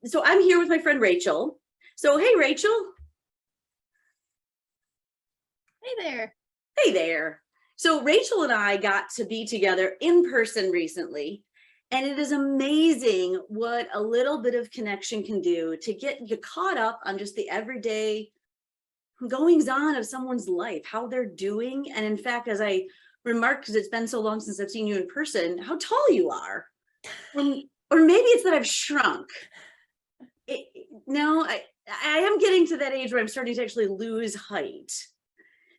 So I'm here with my friend Rachel. So hey, Rachel. Hey there. Hey there. So Rachel and I got to be together in person recently, and it is amazing what a little bit of connection can do to get you caught up on just the everyday goings on of someone's life, how they're doing. And in fact, as I remarked, because it's been so long since I've seen you in person, how tall you are. Or maybe it's that I've shrunk. No, I am getting to that age where I'm starting to actually lose height.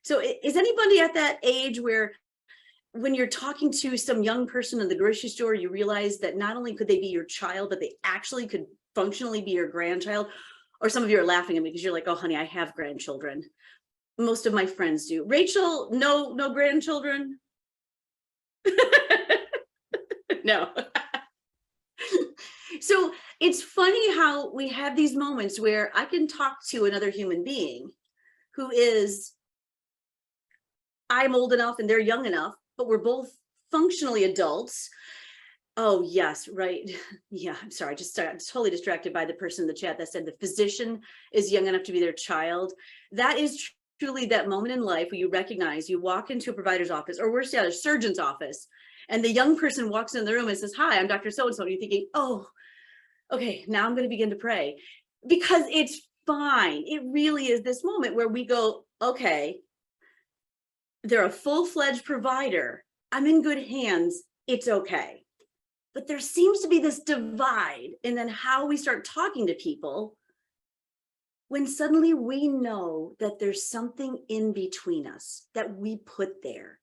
So is anybody at that age where when you're talking to some young person in the grocery store, you realize that not only could they be your child, but they actually could functionally be your grandchild? Or some of you are laughing at me because you're like, oh, honey, I have grandchildren. Most of my friends do. Rachel, no grandchildren? No. So it's funny how we have these moments where I can talk to another human being who is, I'm old enough and they're young enough, but we're both functionally adults. Oh, yes, right. Yeah, I'm sorry. I just started totally distracted by the person in the chat that said the physician is young enough to be their child. That is truly that moment in life where you recognize you walk into a provider's office, or worse yet, a surgeon's office, and the young person walks in the room and says, hi, I'm Dr. So-and-so. And you're thinking, oh, okay, now I'm going to begin to pray, because it's fine. It really is this moment where we go, okay, they're a full-fledged provider. I'm in good hands. It's okay. But there seems to be this divide in then how we start talking to people when suddenly we know that there's something in between us that we put there,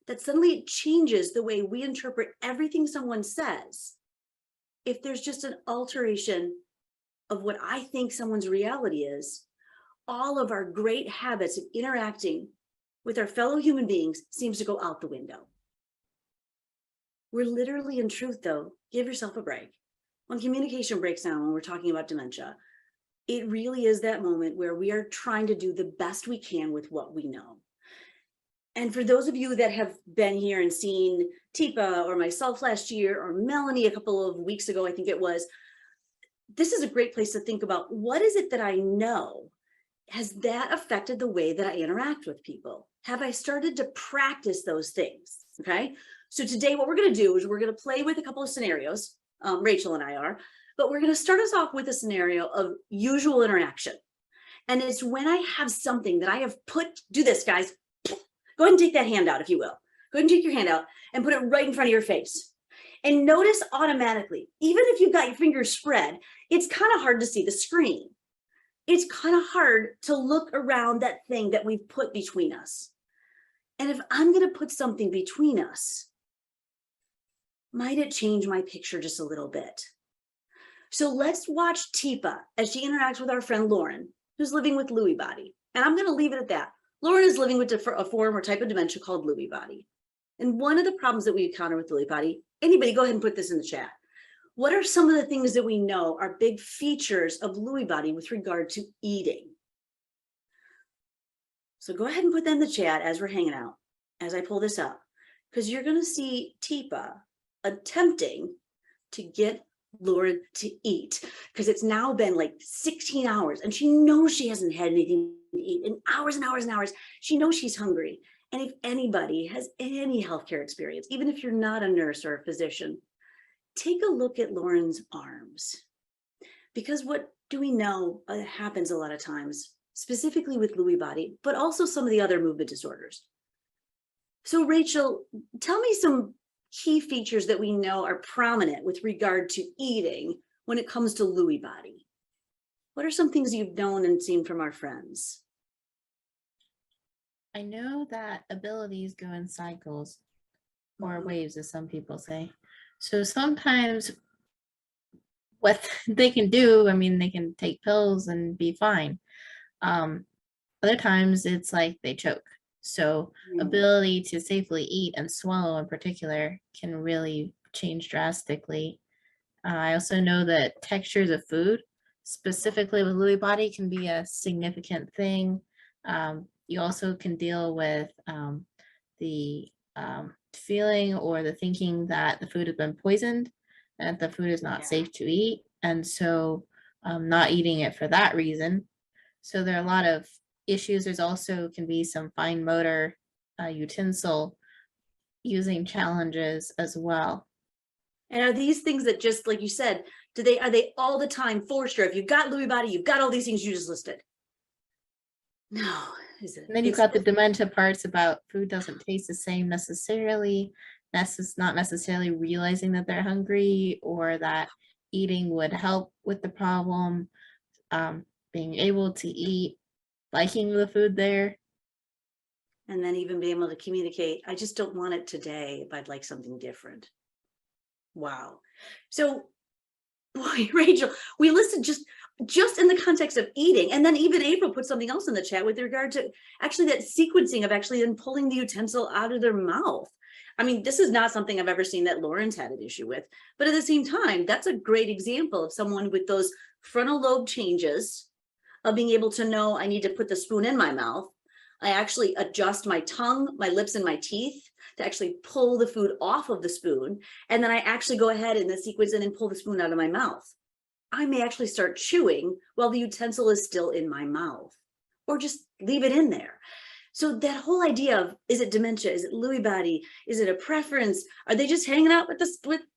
that suddenly it changes the way we interpret everything someone says. If there's just an alteration of what I think someone's reality is, all of our great habits of interacting with our fellow human beings seems to go out the window. We're literally, in truth, though, give yourself a break. When communication breaks down, when we're talking about dementia, it really is that moment where we are trying to do the best we can with what we know. And for those of you that have been here and seen Tipa or myself last year, or Melanie a couple of weeks ago, I think it was, this is a great place to think about, what is it that I know? Has that affected the way that I interact with people? Have I started to practice those things? Okay. So today what we're going to do is we're going to play with a couple of scenarios. Rachel and I are, but we're going to start us off with a scenario of usual interaction. And it's when I have something that I have put, do this, guys. Go ahead and take that hand out, if you will. Go ahead and take your hand out and put it right in front of your face. And notice automatically, even if you've got your fingers spread, it's kind of hard to see the screen. It's kind of hard to look around that thing that we've put between us. And if I'm going to put something between us, might it change my picture just a little bit? So let's watch Tipa as she interacts with our friend Lauren, who's living with Lewy body. And I'm going to leave it at that. Lauren is living with a form or type of dementia called Lewy body. And one of the problems that we encounter with Lewy body, anybody go ahead and put this in the chat. What are some of the things that we know are big features of Lewy body with regard to eating? So go ahead and put that in the chat as we're hanging out, as I pull this up, because you're going to see Tipa attempting to get Lauren to eat, because it's now been like 16 hours and she knows she hasn't had anything to eat in hours and hours and hours. She knows she's hungry. And if anybody has any healthcare experience, even if you're not a nurse or a physician, take a look at Lauren's arms, because what do we know happens a lot of times, specifically with Lewy body, but also some of the other movement disorders. So Rachel, tell me some key features that we know are prominent with regard to eating when it comes to Lewy body. What are some things you've known and seen from our friends? I know that abilities go in cycles, or waves, as some people say. So sometimes what they can do, I mean, they can take pills and be fine. Other times it's like they choke. So ability to safely eat and swallow in particular can really change drastically. I also know that textures of food, specifically with Lewy body, can be a significant thing. You also can deal with the feeling or the thinking that the food has been poisoned, and the food is not safe to eat. And so not eating it for that reason. So there are a lot of issues. There's also can be some fine motor utensil using challenges as well. And are these things that, just like you said, are they all the time for sure? If you've got Lewy body, you've got all these things you just listed. No, is it? And then you've got the dementia parts about food doesn't taste the same necessarily, not necessarily realizing that they're hungry or that eating would help with the problem, being able to eat, liking the food there. And then even being able to communicate, I just don't want it today, but I'd like something different. Wow. So, boy, Rachel, we listed just in the context of eating. And then even April put something else in the chat with regard to actually that sequencing of actually then pulling the utensil out of their mouth. I mean, this is not something I've ever seen that Lauren's had an issue with, but at the same time, that's a great example of someone with those frontal lobe changes of being able to know I need to put the spoon in my mouth. I actually adjust my tongue, my lips, and my teeth to actually pull the food off of the spoon. And then I actually go ahead in the sequence and then pull the spoon out of my mouth. I may actually start chewing while the utensil is still in my mouth, or just leave it in there. So that whole idea of, is it dementia? Is it Lewy body? Is it a preference? Are they just hanging out with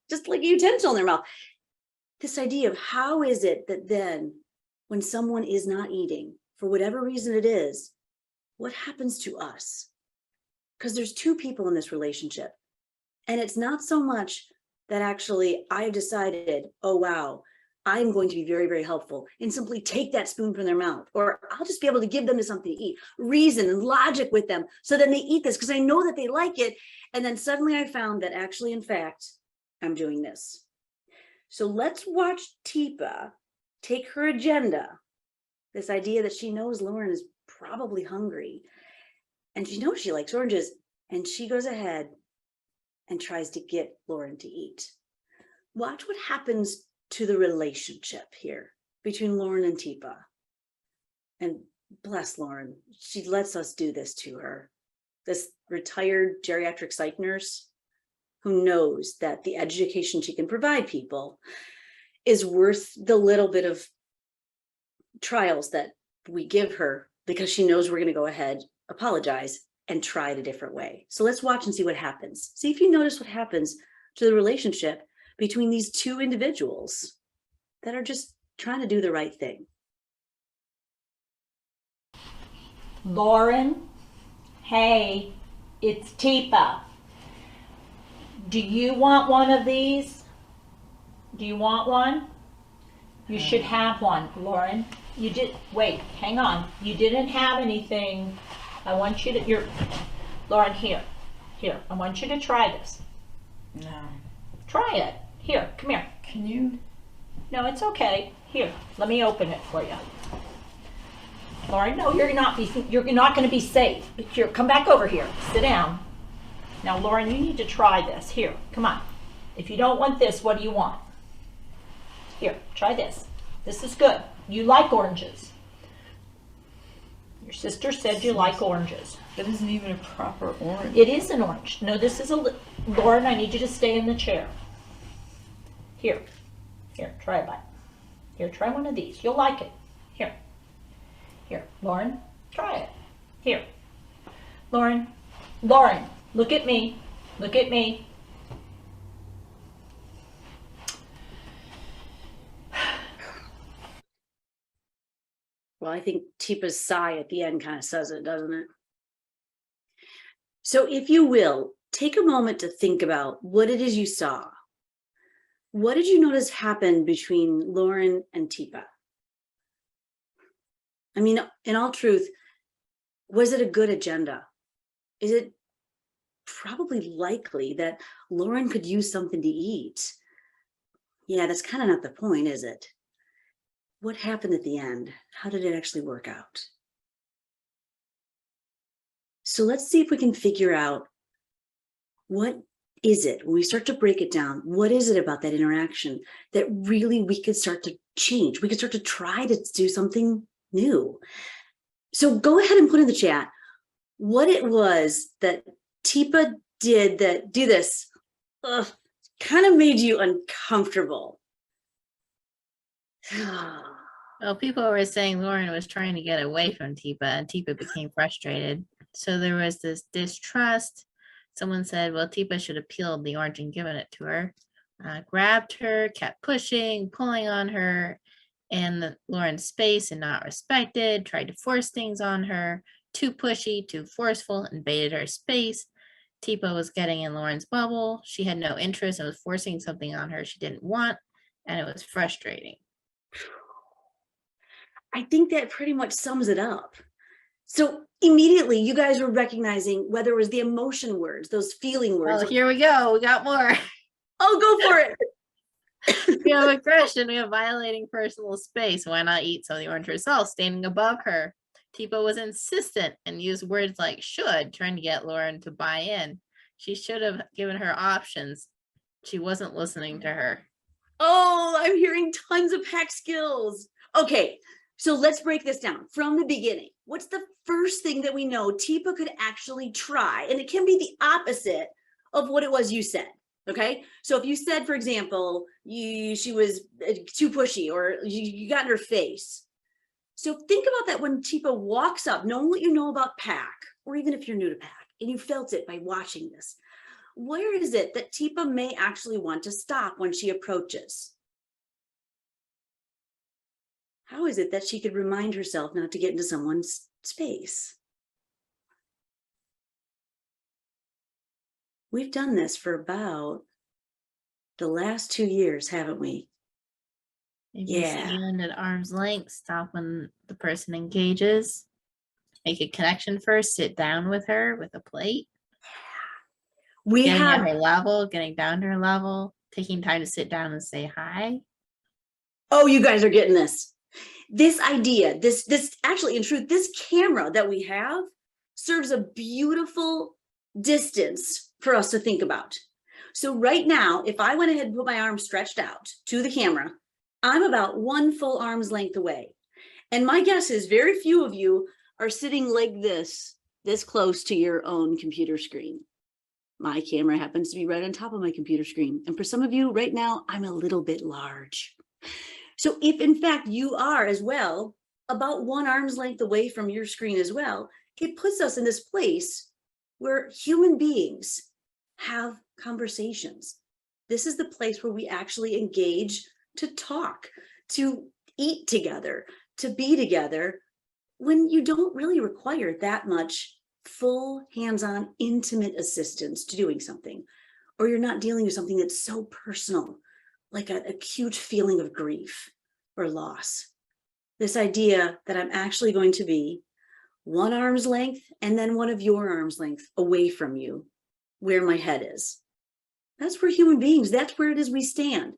just like a utensil in their mouth? This idea of how is it that then when someone is not eating, for whatever reason it is, what happens to us? Because there's two people in this relationship. And it's not so much that actually I've decided, oh, wow, I'm going to be very, very helpful and simply take that spoon from their mouth, or I'll just be able to give them something to eat, reason and logic with them. So then they eat this because I know that they like it. And then suddenly I found that actually, in fact, I'm doing this. So let's watch Teepa take her agenda, this idea that she knows Lauren is probably hungry and she knows she likes oranges, and she goes ahead and tries to get Lauren to eat. Watch what happens to the relationship here between Lauren and Teepa. And bless Lauren, she lets us do this to her. This retired geriatric psych nurse who knows that the education she can provide people is worth the little bit of trials that we give her, because she knows we're going to go ahead, apologize, and try it a different way. So let's watch and see what happens. See if you notice what happens to the relationship between these two individuals that are just trying to do the right thing. Lauren, hey, it's Teepa. Do you want one of these? Do you want one? You should have one, Lauren. You did, wait, hang on. You didn't have anything. I want you to, Lauren, here, I want you to try this. No. Try it. Here, come here. Can you? No, it's okay. Here, let me open it for you. Lauren, no, you're not going to be safe. Here, come back over here. Sit down. Now, Lauren, you need to try this. Here, come on. If you don't want this, what do you want? Here, try this. This is good. You like oranges. Your sister said you like oranges. That isn't even a proper orange. It is an orange. No, this is Lauren, I need you to stay in the chair. Here, try a bite. Here, try one of these. You'll like it. Here, Lauren, try it. Here, Lauren, look at me. Look at me. Well, I think Teepa's sigh at the end kind of says it, doesn't it? So if you will, take a moment to think about what it is you saw. What did you notice happened between Lauren and Teepa? I mean, in all truth, was it a good agenda? Is it probably likely that Lauren could use something to eat? Yeah, that's kind of not the point, is it? What happened at the end? How did it actually work out? So let's see if we can figure out, what is it, when we start to break it down, what is it about that interaction that really we could start to change? We could start to try to do something new. So go ahead and put in the chat what it was that Teepa did that kind of made you uncomfortable. Well, people were saying Lauren was trying to get away from Tipa, and Tipa became frustrated. So there was this distrust. Someone said, well, Tipa should have peeled the orange and given it to her. Grabbed her, kept pushing, pulling on her in Lauren's space and not respected, tried to force things on her, too pushy, too forceful, invaded her space. Tipa was getting in Lauren's bubble. She had no interest and was forcing something on her she didn't want, and it was frustrating. I think that pretty much sums it up. So immediately you guys were recognizing whether it was the emotion words, those feeling words. Oh, here we go. We got more. Oh, go for it. We have aggression. We have violating personal space. Why not eat some of the orange herself, standing above her? Tipa was insistent and used words like should, trying to get Lauren to buy in. She should have given her options. She wasn't listening to her. Oh, I'm hearing tons of hack skills. Okay, so let's break this down from the beginning. What's the first thing that we know Tipa could actually try? And it can be the opposite of what it was you said. Okay, so if you said, for example, she was too pushy or you got in her face. So think about that when Tipa walks up, knowing what you know about PAC, or even if you're new to PAC and you felt it by watching this, where is it that Tipa may actually want to stop when she approaches? How is it that she could remind herself not to get into someone's space? We've done this for about the last 2 years, haven't we? Maybe Yeah. stand at arm's length, stop when the person engages, make a connection first, sit down with her with a plate, We getting have at her level, getting down to her level, taking time to sit down and say hi. Oh, you guys are getting this. This idea, this actually, in truth, this camera that we have serves a beautiful distance for us to think about. So right now, if I went ahead and put my arm stretched out to the camera, I'm about 1 full arm's length away. And my guess is very few of you are sitting like this close to your own computer screen. My camera happens to be right on top of my computer screen. And for some of you right now, I'm a little bit large. So if in fact you are as well about 1 arm's length away from your screen as well, it puts us in this place where human beings have conversations. This is the place where we actually engage to talk, to eat together, to be together, when you don't really require that much full hands-on intimate assistance to doing something, or you're not dealing with something that's so personal, like an acute feeling of grief or loss. This idea that I'm actually going to be 1 arm's length and then 1 of your arm's length away from you, where my head is. That's where human beings, that's where it is we stand.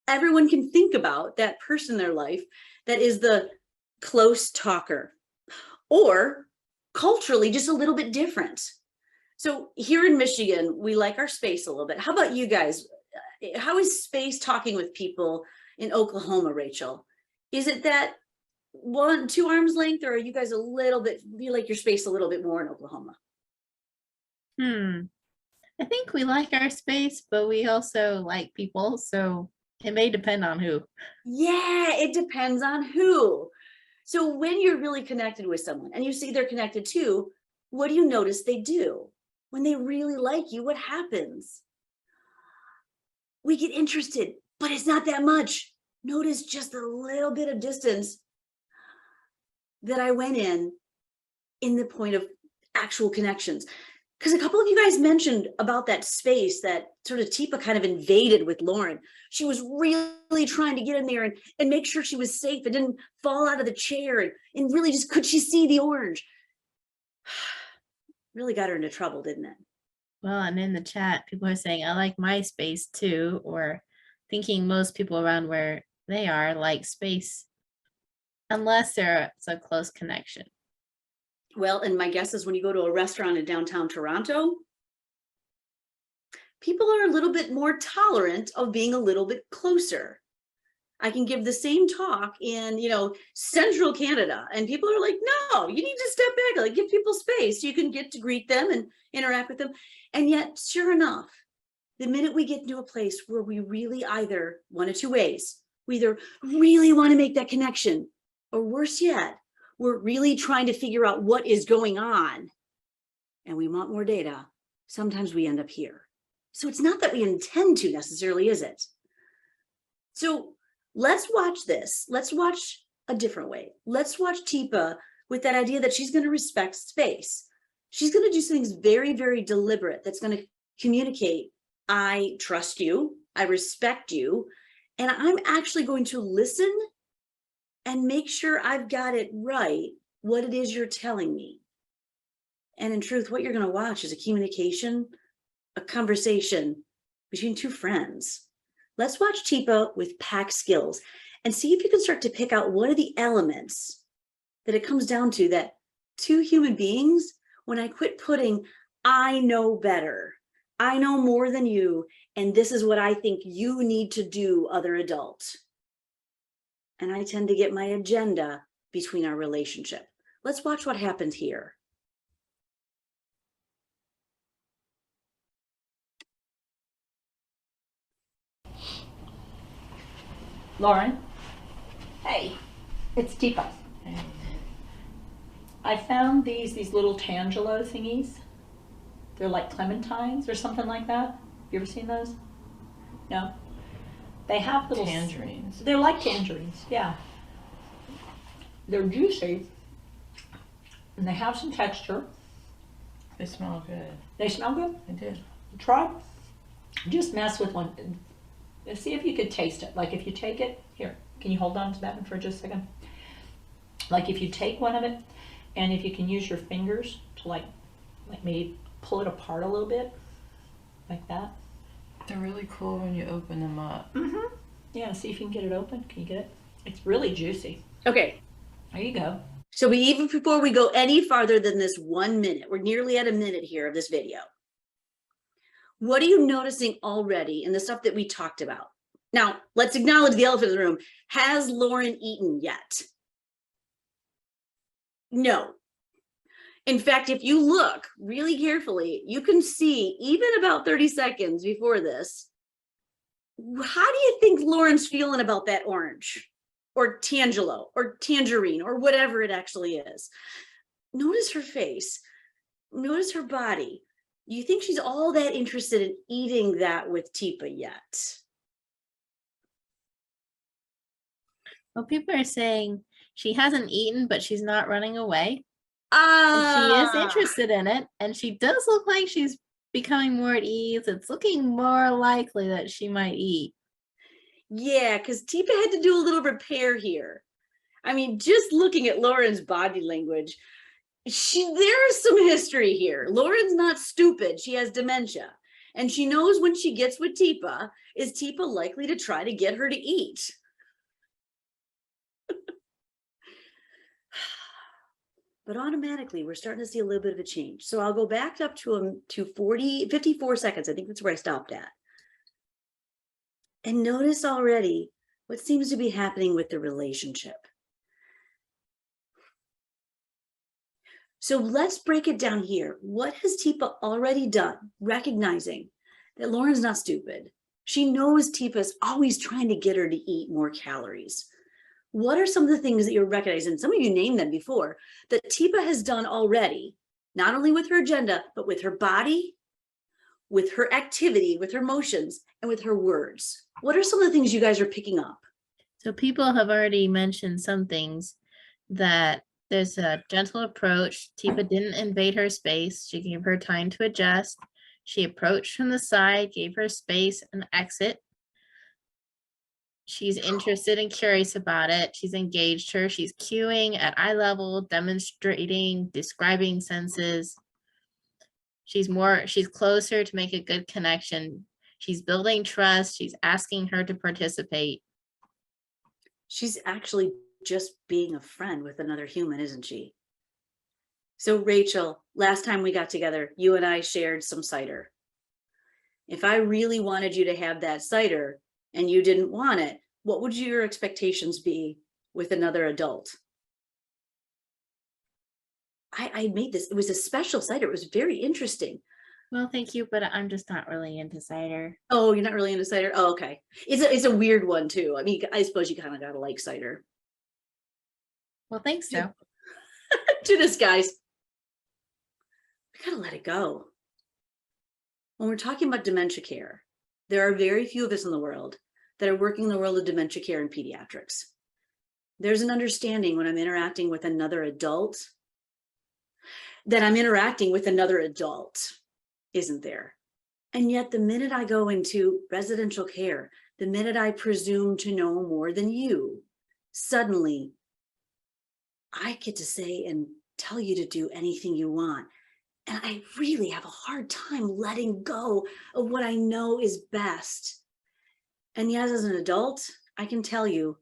Everyone can think about that person in their life that is the close talker, or culturally just a little bit different. So here in Michigan, we like our space a little bit. How about you guys? How is space talking with people in Oklahoma, Rachel? Is it that 1, 2 arms length, or are you guys a little bit, you like your space a little bit more in Oklahoma? I think we like our space, but we also like people. So it may depend on who. Yeah, it depends on who. So when you're really connected with someone and you see they're connected too, what do you notice they do? When they really like you, what happens? We get interested, but it's not that much. Notice just a little bit of distance that I went in the point of actual connections. Because a couple of you guys mentioned about that space that sort of Tipa kind of invaded with Lauren. She was really trying to get in there and make sure she was safe and didn't fall out of the chair, and really just, could she see the orange? Really got her into trouble, didn't it? Well, and in the chat, people are saying, I like my space too, or thinking most people around where they are like space, unless it's a close connection. Well, and my guess is when you go to a restaurant in downtown Toronto, people are a little bit more tolerant of being a little bit closer. I can give the same talk in, central Canada, and people are like, no, you need to step back, like give people space. You can get to greet them and interact with them. And yet, sure enough, the minute we get into a place where we really either 1 of 2 ways, We either really want to make that connection, or worse yet, we're really trying to figure out what is going on and we want more data. Sometimes we end up here. So it's not that we intend to necessarily, is it? So let's watch this. Let's watch a different way. Let's watch Teepa with that idea that she's going to respect space. She's going to do something very, very deliberate that's going to communicate, I trust you, I respect you, and I'm actually going to listen and make sure I've got it right, what it is you're telling me. And in truth, what you're going to watch is a communication, a conversation between two friends. Let's watch Teepa with pack skills and see if you can start to pick out what are the elements that it comes down to, that two human beings, when I quit putting, I know better, I know more than you, and this is what I think you need to do, other adult. And I tend to get my agenda between our relationship. Let's watch what happens here. Lauren? Hey, it's Teepa. I found these little Tangelo thingies. They're like clementines or something like that. You ever seen those? No? They have little Tangerines. They're like tangerines, yeah. They're juicy. And they have some texture. They smell good. They smell good. I did. Try. Just mess with one. And see if you could taste it. Like if you take it, here, can you hold on to that one for just a second? Like if you take one of it, and if you can use your fingers to like maybe pull it apart a little bit, like that. They're really cool when you open them up. Mm-hmm. Yeah, see if you can get it open. Can you get it? It's really juicy. Okay. There you go. So even before we go any farther than this 1 minute, we're nearly at a minute here of this video. What are you noticing already in the stuff that we talked about? Now, let's acknowledge the elephant in the room. Has Lauren eaten yet? No. In fact, if you look really carefully, you can see even about 30 seconds before this, how do you think Lauren's feeling about that orange or tangelo or tangerine or whatever it actually is? Notice her face. Notice her body. You think she's all that interested in eating that with Teepa yet? Well, people are saying she hasn't eaten, but she's not running away. And she is Ah, interested in it. And she does look like she's becoming more at ease. It's looking more likely that she might eat. yeah, because Teepa had to do a little repair here. I mean, just looking at Lauren's body language, there is some history here. Lauren's not stupid. She has dementia. And she knows when she gets with Teepa, is Teepa likely to try to get her to eat? But automatically, we're starting to see a little bit of a change. So I'll go back up to 54 seconds. I think that's where I stopped at. And notice already what seems to be happening with the relationship. So let's break it down here. What has Teepa already done, recognizing that Lauren's not stupid? She knows Teepa's always trying to get her to eat more calories. What are some of the things that you're recognizing? Some of you named them before, that Teepa has done already, not only with her agenda, but with her body, with her activity, with her motions, and with her words. What are some of the things you guys are picking up? So people have already mentioned some things, that there's a gentle approach. Teepa didn't invade her space. She gave her time to adjust. She approached from the side, gave her space and exit. She's interested and curious about it. She's engaged her. She's cueing at eye level, demonstrating, describing senses. She's closer to make a good connection. She's building trust. She's asking her to participate. She's actually just being a friend with another human, isn't she? So Rachel, last time we got together, you and I shared some cider. If I really wanted you to have that cider and you didn't want it, what would your expectations be with another adult? I made this, it was a special cider. It was very interesting. Well, thank you, but I'm just not really into cider. Oh, you're not really into cider? Oh, okay. It's a weird one too. I mean, I suppose you kind of gotta like cider. Well, thanks Yeah. though. To this, guys. We gotta let it go. When we're talking about dementia care, there are very few of us in the world that are working in the world of dementia care in pediatrics. There's an understanding when I'm interacting with another adult that I'm interacting with another adult, isn't there? And yet the minute I go into residential care, the minute I presume to know more than you, suddenly I get to say and tell you to do anything you want. And I really have a hard time letting go of what I know is best. And yes, as an adult, I can tell you,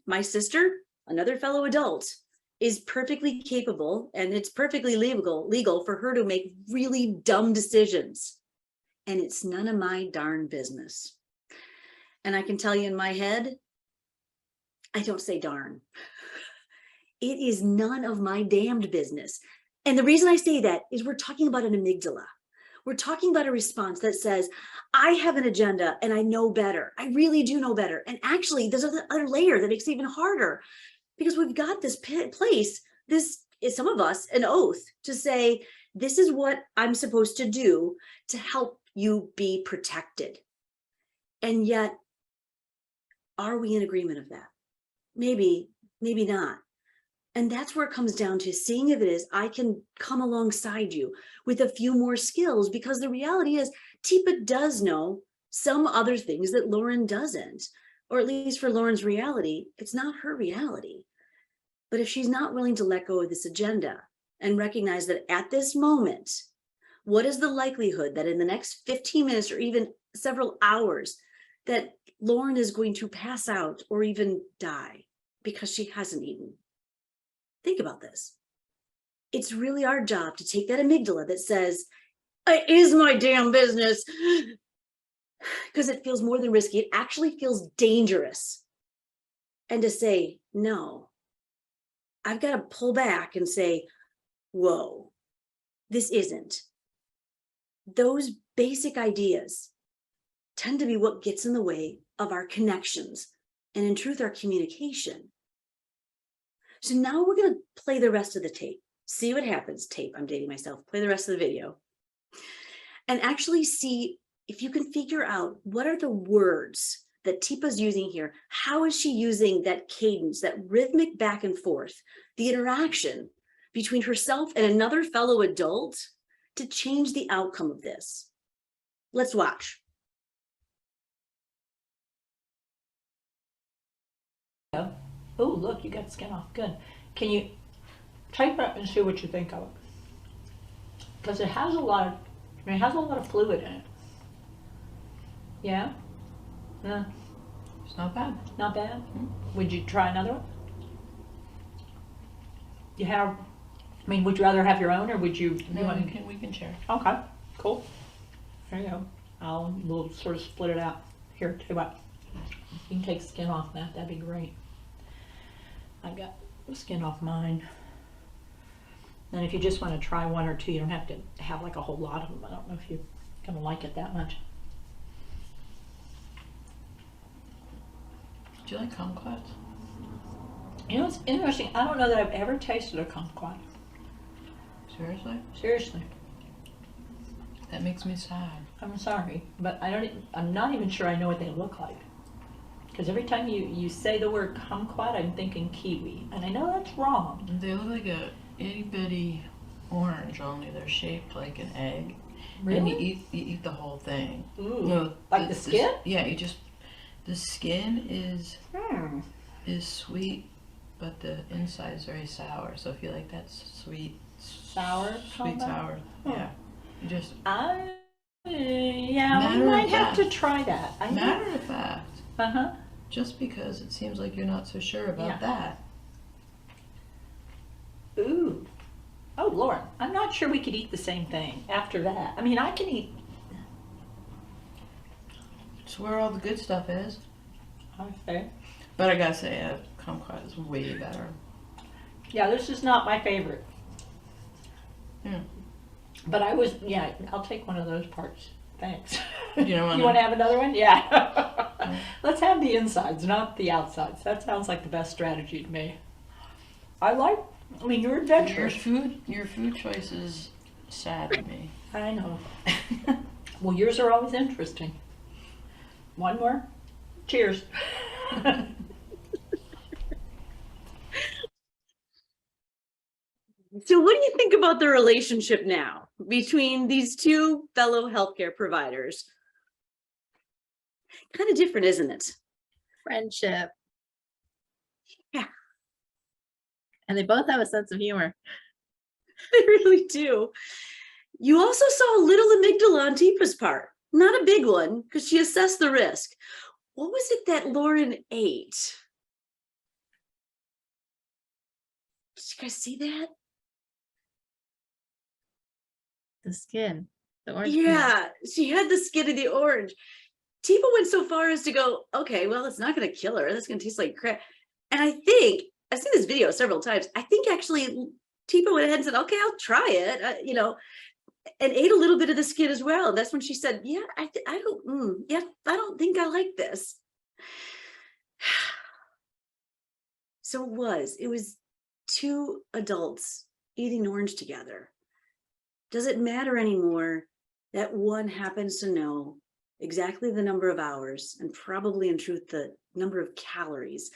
my sister, another fellow adult, is perfectly capable, and it's perfectly legal for her to make really dumb decisions. And it's none of my darn business. And I can tell you in my head, I don't say darn. It is none of my damned business. And the reason I say that is we're talking about an amygdala. We're talking about a response that says, I have an agenda and I know better. I really do know better. And actually, there's another layer that makes it even harder, because we've got this place, this is some of us, an oath to say, this is what I'm supposed to do to help you be protected. And yet, are we in agreement of that? Maybe, maybe not. And that's where it comes down to seeing if it is, I can come alongside you with a few more skills, because the reality is Teepa does know some other things that Lauren doesn't, or at least for Lauren's reality, it's not her reality. But if she's not willing to let go of this agenda and recognize that at this moment, what is the likelihood that in the next 15 minutes or even several hours that Lauren is going to pass out or even die because she hasn't eaten? Think about this. It's really our job to take that amygdala that says, it is my damn business, because it feels more than risky. It actually feels dangerous. And to say, no, I've got to pull back and say, whoa, this isn't. Those basic ideas tend to be what gets in the way of our connections and, in truth, our communication. So now we're going to play the rest of the tape. See what happens. Tape, I'm dating myself. Play the rest of the video. And actually see if you can figure out what are the words that Teepa's using here. How is she using that cadence, that rhythmic back and forth, the interaction between herself and another fellow adult to change the outcome of this? Let's watch. Oh, look, you got skin off. Good. Can you type it and see what you think of it? Because it has a lot of, it has a lot of fluid in it. Yeah? Yeah. It's not bad. Not bad? Would you try another one? You have, I mean, would you rather have your own, or would you? No, want we can share. Okay, cool. There you go. We'll sort of split it out. Here, tell you what. You can take skin off that. That'd be great. I've got skin off mine. And if you just want to try one or two, you don't have to have like a whole lot of them. I don't know if you're gonna like it that much. Do you like kumquats? You know, it's interesting. I don't know that I've ever tasted a kumquat. Seriously? Seriously. That makes me sad. I'm sorry, but I'm not even sure I know what they look like. Because every time you say the word kumquat, I'm thinking kiwi. And I know that's wrong. They look like a itty bitty orange, only they're shaped like an egg. Really? And you eat the whole thing. Ooh. No, Like the skin? Yeah, the skin is Hmm. sweet, but the inside is very sour. So if you like that sweet, Sour sweet combo? sour, yeah. You just Yeah, we Matter might of have to fact. try that. matter of fact, Uh-huh. just because it seems like you're not so sure about Yeah. that. Ooh. Oh, Lord. I'm not sure we could eat the same thing after that. I mean, I can eat. It's where all the good stuff is. Okay. But I gotta say, kumquat is way better. Yeah, this is not my favorite. But yeah, I'll take one of those parts. Thanks. You don't You want to have another one? Yeah. Let's have the insides, not the outsides. That sounds like the best strategy to me. I mean, you're adventurous. Your food choices sadden me. I know. Well, yours are always interesting. One more? Cheers. So what do you think about the relationship now between these two fellow healthcare providers? Kind of different, isn't it? Friendship. Yeah. And they both have a sense of humor. They really do. You also saw a little amygdala on Tipa's part. Not a big one, because she assessed the risk. What was it that Lauren ate? Did you guys see that? The skin. The orange peel. Yeah, she had the skin of the orange. Tipa went so far as to go, okay, well, it's not going to kill her. That's going to taste like crap. And I think, I've seen this video several times. I think actually Tipa went ahead and said, okay, I'll try it, and ate a little bit of the skin as well. That's when she said, yeah, I don't think I like this. So it was two adults eating orange together. Does it matter anymore that one happens to know exactly the number of hours and probably in truth the number of calories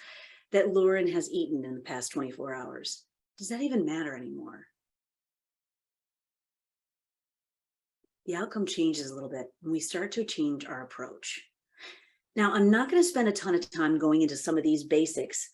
that Lauren has eaten in the past 24 hours? Does that even matter anymore? The outcome changes a little bit when we start to change our approach. Now, I'm not going to spend a ton of time going into some of these basics,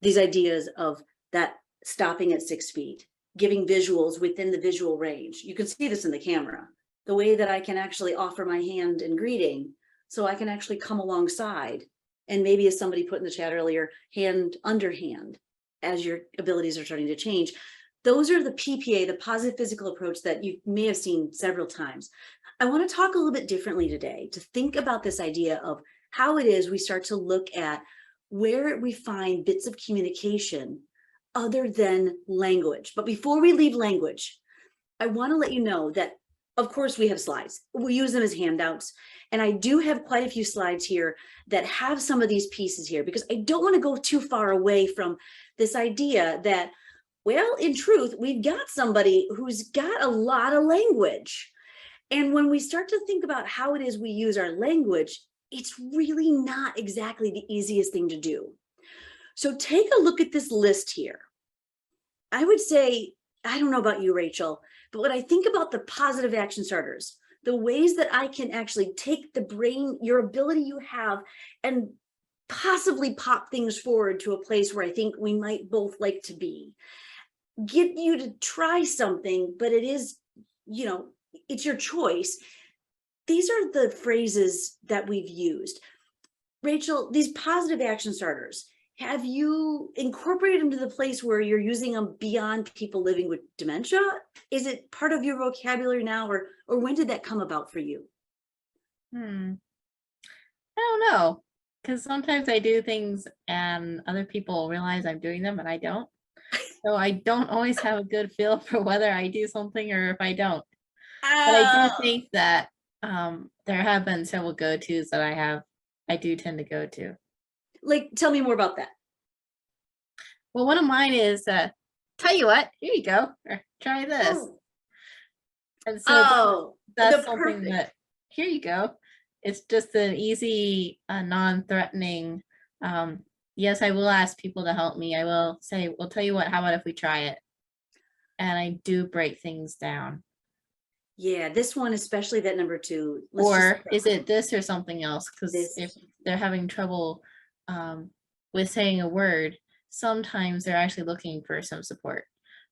these ideas of that stopping at 6 feet, giving visuals within the visual range. You can see this in the camera, the way that I can actually offer my hand in greeting, so I can actually come alongside. And maybe, as somebody put in the chat earlier, hand under hand as your abilities are starting to change. Those are the PPA, the positive physical approach, that you may have seen several times. I want to talk a little bit differently today, to think about this idea of how it is we start to look at where we find bits of communication other than language. But before we leave language, I want to let you know that, of course, we have slides. We use them as handouts. And I do have quite a few slides here that have some of these pieces here, because I don't want to go too far away from this idea that, well, in truth, we've got somebody who's got a lot of language. And when we start to think about how it is we use our language, it's really not exactly the easiest thing to do. So take a look at this list here. I would say, I don't know about you, Rachel, but when I think about the positive action starters, the ways that I can actually take the brain, your ability you have, and possibly pop things forward to a place where I think we might both like to be. Get you to try something, but it is, it's your choice. These are the phrases that we've used. Rachel, these positive action starters, have you incorporated them to the place where you're using them beyond people living with dementia? Is it part of your vocabulary now, or when did that come about for you? I don't know, because sometimes I do things and other people realize I'm doing them and I don't. So I don't always have a good feel for whether I do something or if I don't. But I do think that there have been several go-tos that I do tend to go to. Like, tell me more about that. Well, one of mine is, tell you what, here you go, or try this. Oh. And so that's something perfect. that, here you go. It's just an easy, non-threatening, yes, I will ask people to help me. I will say, well, tell you what, how about if we try it? And I do break things down. Yeah, this one, especially that number 2. Or is it this or something else? Because if they're having trouble with saying a word, sometimes they're actually looking for some support.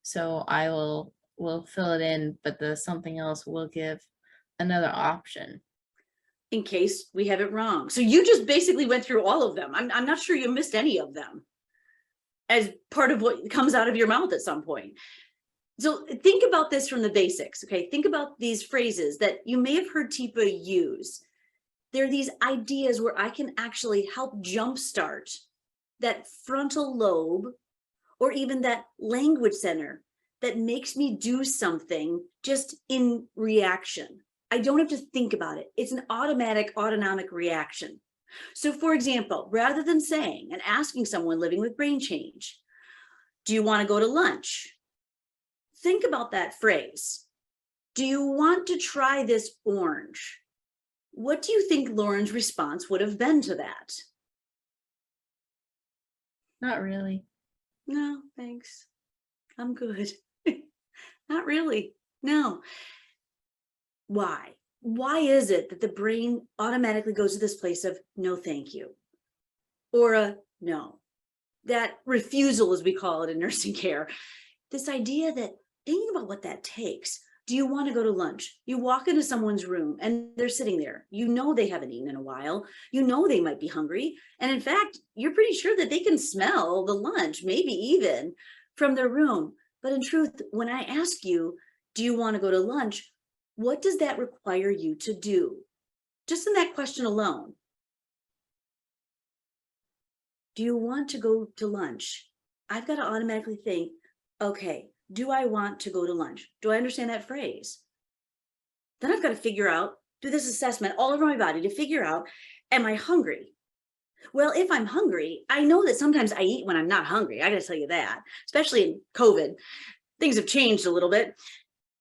So I will fill it in, but the something else will give another option. In case we have it wrong. So you just basically went through all of them. I'm not sure you missed any of them as part of what comes out of your mouth at some point. So think about this from the basics, okay? Think about these phrases that you may have heard Tipa use. They're these ideas where I can actually help jumpstart that frontal lobe, or even that language center, that makes me do something just in reaction. I don't have to think about it. It's an automatic, autonomic reaction. So for example, rather than saying and asking someone living with brain change, do you want to go to lunch? Think about that phrase. Do you want to try this orange? What do you think Lauren's response would have been to that? Not really. No, thanks. I'm good. Not really. No. Why? Why is it that the brain automatically goes to this place of no, thank you, or a no? That refusal, as we call it in nursing care, this idea that thinking about what that takes. Do you want to go to lunch? You walk into someone's room and they're sitting there. You know they haven't eaten in a while. You know they might be hungry. And in fact, you're pretty sure that they can smell the lunch, maybe even from their room. But in truth, when I ask you, do you want to go to lunch? What does that require you to do? Just in that question alone. Do you want to go to lunch? I've got to automatically think, okay, do I want to go to lunch? Do I understand that phrase? Then I've got to figure out, do this assessment all over my body to figure out, am I hungry? Well, if I'm hungry, I know that sometimes I eat when I'm not hungry. I got to tell you that, especially in COVID, things have changed a little bit.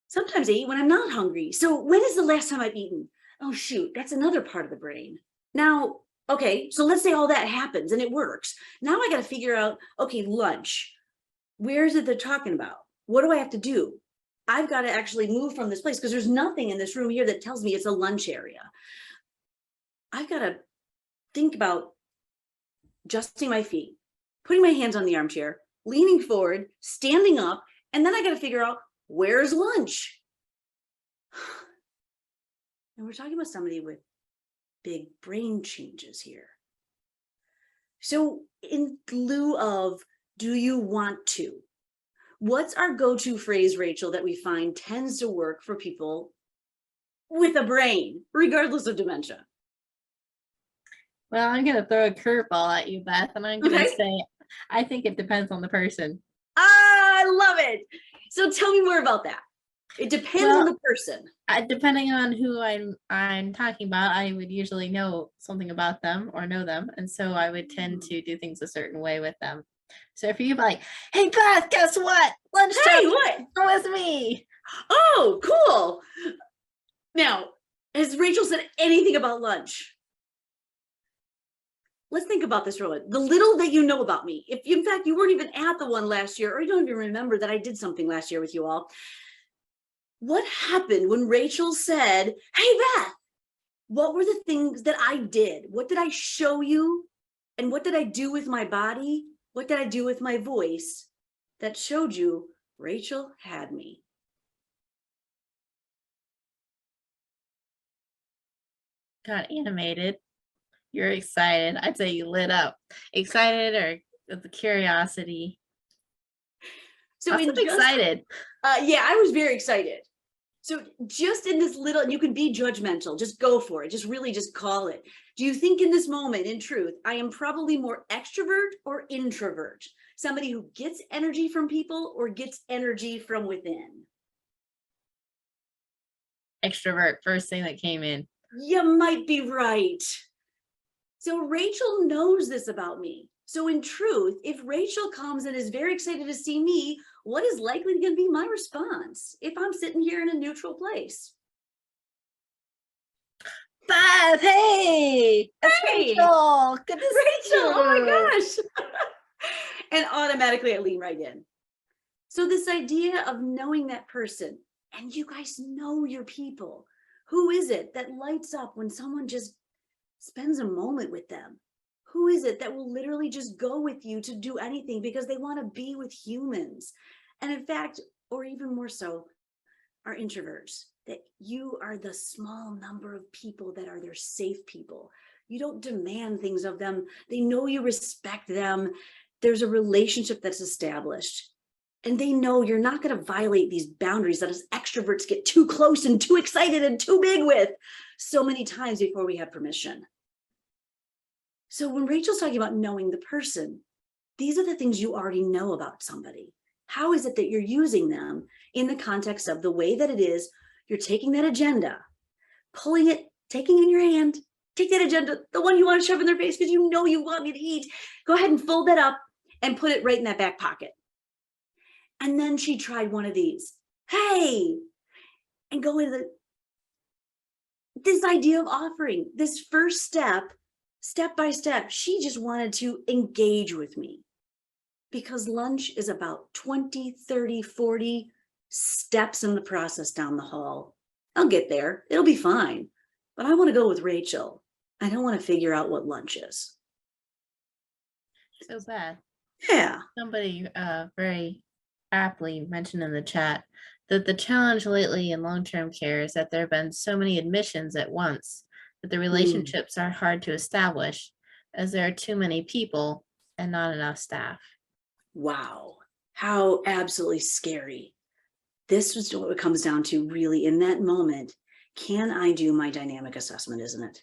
Sometimes I eat when I'm not hungry. So when is the last time I've eaten? Oh, shoot, that's another part of the brain. Now, okay, so let's say all that happens and it works. Now I got to figure out, okay, lunch. Where is it they're talking about? What do I have to do? I've got to actually move from this place because there's nothing in this room here that tells me it's a lunch area. I've got to think about adjusting my feet, putting my hands on the armchair, leaning forward, standing up, and then I got to figure out, where's lunch? And we're talking about somebody with big brain changes here. So in lieu of, do you want to? What's our go-to phrase, Rachel, that we find tends to work for people with a brain, regardless of dementia? Well, I'm going to throw a curveball at you, Beth, and I'm going to Okay. say, I think it depends on the person. I love it. So tell me more about that. It depends on the person. Depending on who I'm talking about, I would usually know something about them or know them, and so I would tend to do things a certain way with them. So if you're like, hey Beth, guess what? Lunchtime, Hey, what? come with me. Oh, cool. Now, has Rachel said anything about lunch? Let's think about this, Rowan. The little that you know about me. If in fact you weren't even at the one last year, or you don't even remember that I did something last year with you all. What happened when Rachel said, hey Beth, what were the things that I did? What did I show you? And what did I do with my body? What did I do with my voice that showed you Rachel had me? Got animated. You're excited. I'd say you lit up. Excited or with the curiosity. So I'm excited. Yeah, I was very excited. So just in this little, and you can be judgmental, just go for it. Just really just call it. Do you think in this moment, in truth, I am probably more extrovert or introvert? Somebody who gets energy from people or gets energy from within? Extrovert, first thing that came in. You might be right. So Rachel knows this about me. So in truth, if Rachel comes and is very excited to see me, what is likely going to be my response if I'm sitting here in a neutral place? Beth, hey! It's Hey! Rachel! Good to see Rachel, you! oh my gosh. And automatically I lean right in. So this idea of knowing that person, and you guys know your people. Who is it that lights up when someone just spends a moment with them? Who is it that will literally just go with you to do anything because they want to be with humans? And in fact, or even more so, are introverts, that you are the small number of people that are their safe people. You don't demand things of them. They know you respect them. There's a relationship that's established. And they know you're not going to violate these boundaries that us extroverts get too close and too excited and too big with so many times before we have permission. So when Rachel's talking about knowing the person, these are the things you already know about somebody. How is it that you're using them in the context of the way that it is you're taking that agenda, pulling it, taking in your hand, take that agenda, the one you want to shove in their face because you know you want me to eat. Go ahead and fold that up and put it right in that back pocket. And then she tried one of these. Hey, and go into this idea of offering this first step by step. She just wanted to engage with me because lunch is about 20, 30, 40 steps in the process down the hall. I'll get there. It'll be fine. But I want to go with Rachel. I don't want to figure out what lunch is. So Beth, Yeah. somebody very aptly mentioned in the chat that the challenge lately in long-term care is that there have been so many admissions at once that the relationships are hard to establish as there are too many people and not enough staff. Wow. How absolutely scary. This is what it comes down to really in that moment. Can I do my dynamic assessment, isn't it?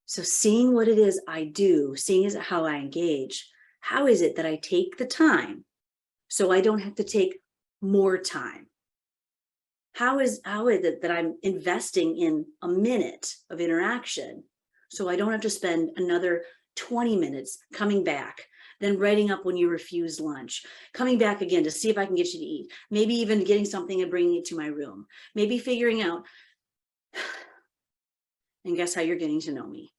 So seeing what it is I do, seeing is how I engage, how is it that I take the time so I don't have to take more time? How is it that I'm investing in a minute of interaction so I don't have to spend another 20 minutes coming back, then writing up when you refuse lunch, coming back again to see if I can get you to eat, maybe even getting something and bringing it to my room, maybe figuring out, and guess how you're getting to know me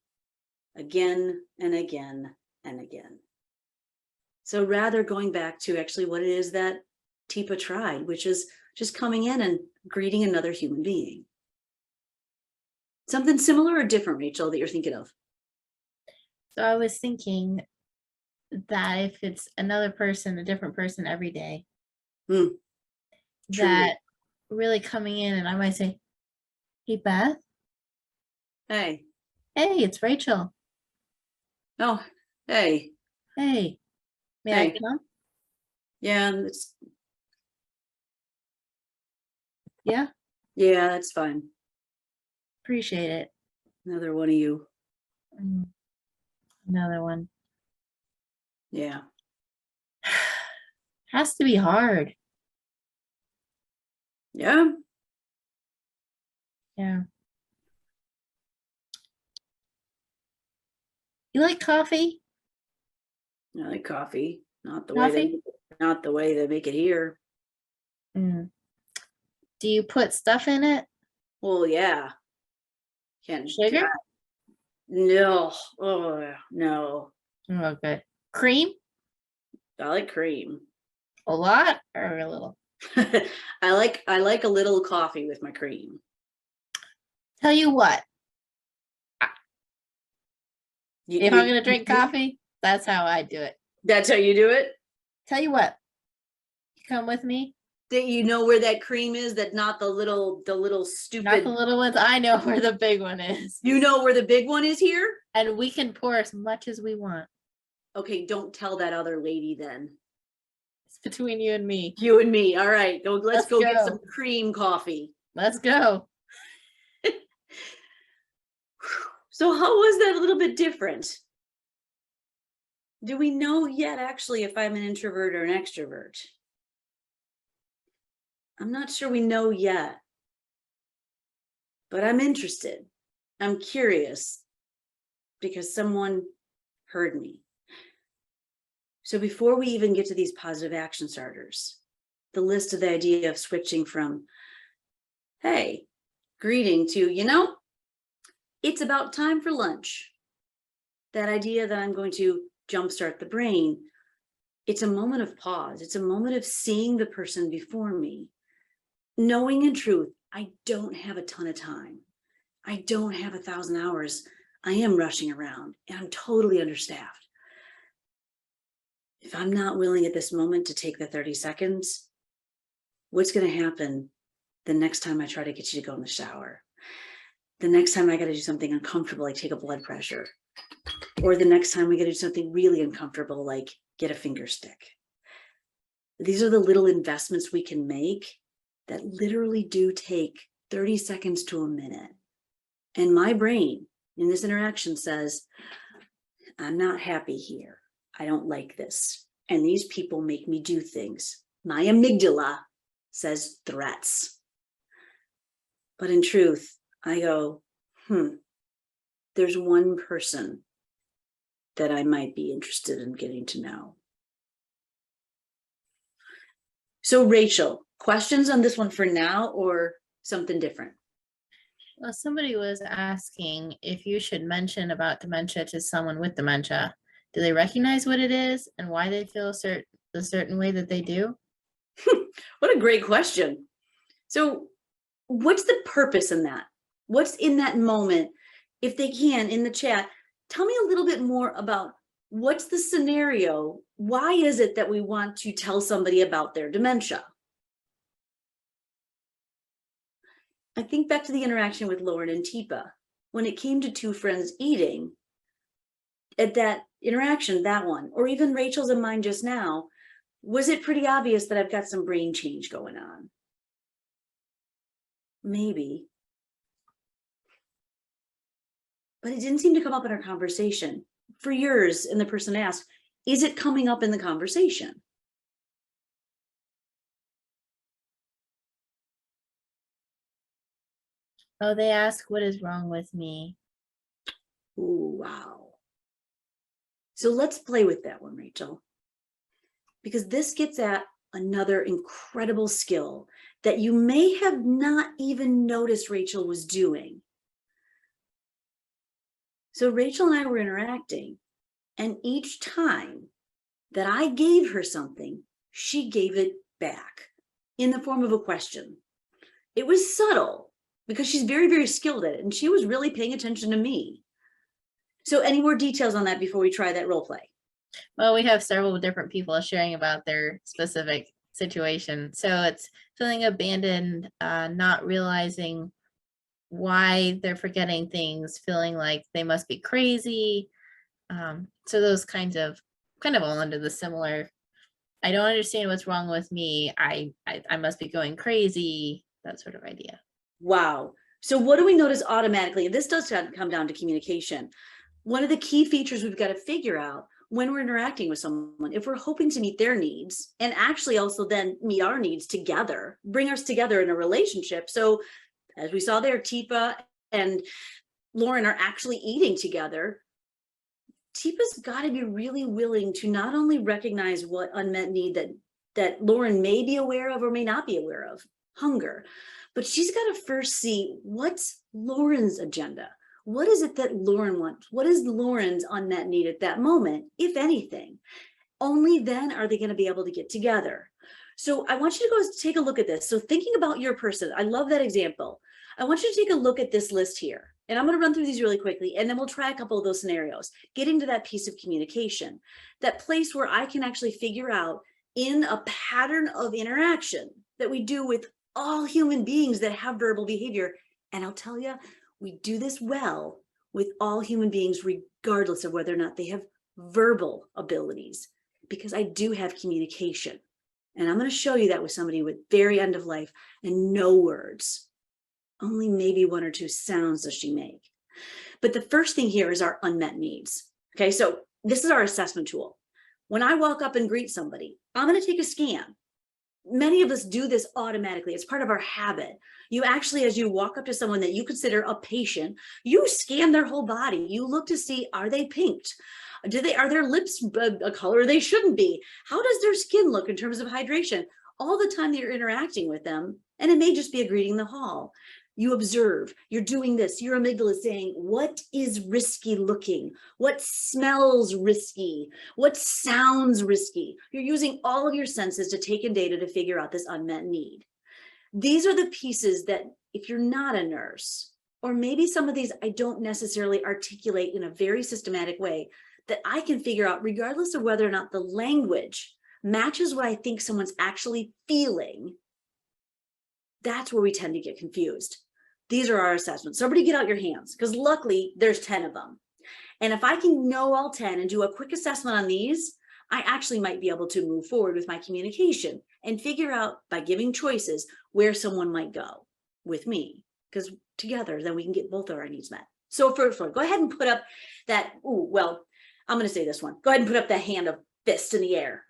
again and again and again. So rather going back to actually what it is that Teepa tried, which is just coming in and greeting another human being. Something similar or different, Rachel, that you're thinking of? So I was thinking that if it's another person, a different person every day, that really coming in and I might say, hey, Beth. Hey. Hey, it's Rachel. Oh, hey. Hey, may I come? Yeah, Yeah, that's fine. appreciate it. Another one of you. Another one. Yeah. Has to be hard. Yeah. Yeah. You like coffee? I like coffee. Not the Coffee? way they make it here. Do you put stuff in it? Well, yeah. Sugar? No. Oh, no. Oh, good. Cream? I like cream. A lot or a little? I like a little coffee with my cream. Tell you what, if I'm gonna drink you- coffee, that's how I do it. That's how you do it? Tell you what, you come with me. That you know where that cream is, that not the little Not stupid. the little ones. I know where the big one is. You know where the big one is here? And we can pour as much as we want. Okay, don't tell that other lady then. It's between you and me. You and me. All right, let's go get go. some cream coffee. Let's go. So how was that a little bit different? Do we know yet actually if I'm an introvert or an extrovert? I'm not sure we know yet, but I'm interested. I'm curious because someone heard me. So before we even get to these positive action starters, the list of the idea of switching from, hey, greeting to, it's about time for lunch. That idea that I'm going to jumpstart the brain. It's a moment of pause. It's a moment of seeing the person before me. Knowing in truth, I don't have a ton of time. I don't have 1,000 hours. I am rushing around and I'm totally understaffed. If I'm not willing at this moment to take the 30 seconds, what's going to happen the next time I try to get you to go in the shower? The next time I got to do something uncomfortable, like take a blood pressure. Or the next time we got to do something really uncomfortable, like get a finger stick. These are the little investments we can make that literally do take 30 seconds to a minute. And my brain in this interaction says, I'm not happy here. I don't like this. And these people make me do things My amygdala says threats. But in truth, I go, there's one person that I might be interested in getting to know. So Rachel, questions on this one for now or something different? Well, somebody was asking if you should mention about dementia to someone with dementia. Do they recognize what it is and why they feel the certain way that they do? What a great question. So what's the purpose in that? What's in that moment? If they can, in the chat, tell me a little bit more about what's the scenario? Why is it that we want to tell somebody about their dementia? I think back to the interaction with Lauren and Teepa. When it came to two friends eating, at that interaction, that one, or even Rachel's and mine just now, was it pretty obvious that I've got some brain change going on? Maybe. But it didn't seem to come up in our conversation. For years, and the person asked, is it coming up in the conversation? Oh, they ask, what is wrong with me? Ooh, wow. So let's play with that one, Rachel. Because this gets at another incredible skill that you may have not even noticed Rachel was doing. So Rachel and I were interacting, and each time that I gave her something, she gave it back in the form of a question. It was subtle because she's very, very skilled at it, and she was really paying attention to me. So any more details on that before we try that role play? Well, we have several different people sharing about their specific situation. So it's feeling abandoned, not realizing why they're forgetting things, feeling like they must be crazy. So those kind of all under the similar, I don't understand what's wrong with me. I must be going crazy, that sort of idea. Wow. So what do we notice automatically? And this does come down to communication. One of the key features we've got to figure out when we're interacting with someone, if we're hoping to meet their needs and actually also then meet our needs together, bring us together in a relationship. So as we saw there, Teepa and Lauren are actually eating together. Teepa's got to be really willing to not only recognize what unmet need that Lauren may be aware of or may not be aware of, hunger, but she's got to first see what's Lauren's agenda. What is it that Lauren wants? What is Lauren's unmet need at that moment, if anything? Only then are they going to be able to get together. So I want you to go take a look at this. So thinking about your person, I love that example. I want you to take a look at this list here. And I'm going to run through these really quickly, and then we'll try a couple of those scenarios, getting to that piece of communication, that place where I can actually figure out in a pattern of interaction that we do with all human beings that have verbal behavior. And I'll tell you, we do this well with all human beings, regardless of whether or not they have verbal abilities, because I do have communication. And I'm going to show you that with somebody with very end of life and no words, only maybe one or two sounds does she make. But the first thing here is our unmet needs. Okay, so this is our assessment tool. When I walk up and greet somebody, I'm going to take a scan. Many of us do this automatically. It's part of our habit. You actually, as you walk up to someone that you consider a patient, you scan their whole body. You look to see, are they pinked? Are their lips a color they shouldn't be? How does their skin look in terms of hydration? All the time that you're interacting with them, and it may just be a greeting in the hall. You observe, you're doing this, your amygdala is saying, what is risky looking? What smells risky? What sounds risky? You're using all of your senses to take in data to figure out this unmet need. These are the pieces that if you're not a nurse, or maybe some of these I don't necessarily articulate in a very systematic way, that I can figure out regardless of whether or not the language matches what I think someone's actually feeling. That's where we tend to get confused. These are our assessments. So everybody get out your hands, because luckily there's 10 of them. And if I can know all 10 and do a quick assessment on these, I actually might be able to move forward with my communication and figure out by giving choices where someone might go with me, because together then we can get both of our needs met. So first one, go ahead and put up that, I'm going to say this one. Go ahead and put up that hand of fist in the air.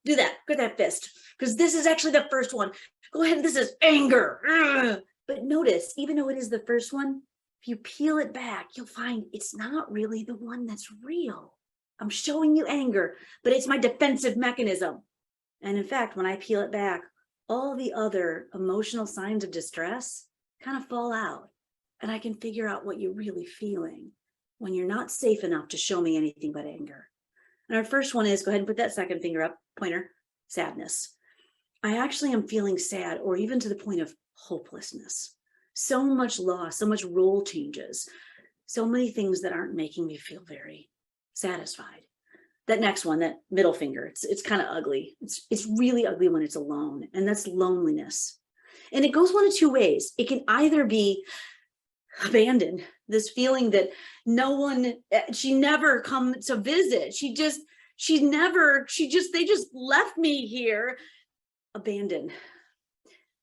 Do that. Get that fist. Because this is actually the first one. Go ahead. This is anger. Ugh. But notice, even though it is the first one, if you peel it back, you'll find it's not really the one that's real. I'm showing you anger, but it's my defensive mechanism. And in fact, when I peel it back, all the other emotional signs of distress kind of fall out. And I can figure out what you're really feeling when you're not safe enough to show me anything but anger. And our first one is, go ahead and put that second finger up, pointer, sadness. I actually am feeling sad, or even to the point of hopelessness. So much loss, so much role changes, so many things that aren't making me feel very satisfied. That next one, that middle finger, it's kind of ugly. It's really ugly when it's alone, and that's loneliness. And it goes one of two ways. It can either be abandoned, this feeling that no one, she never come to visit. They just left me here, abandoned.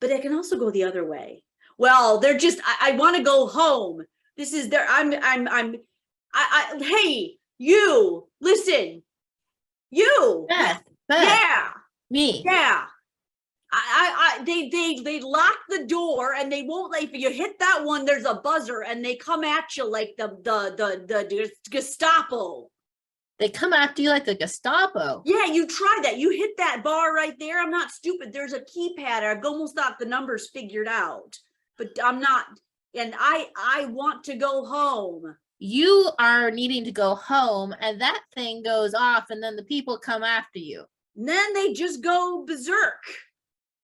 But it can also go the other way. Well, they're just, I want to go home. This is their, hey, you, listen, you. Beth, Yeah. me. Yeah. They lock the door and they won't let, if you hit that one, there's a buzzer and they come at you like the Gestapo. They come after you like the Gestapo. Yeah, you try that. You hit that bar right there. I'm not stupid. There's a keypad. I've almost got the numbers figured out, but I'm not. And I want to go home. You are needing to go home, and that thing goes off, and then the people come after you. And then they just go berserk.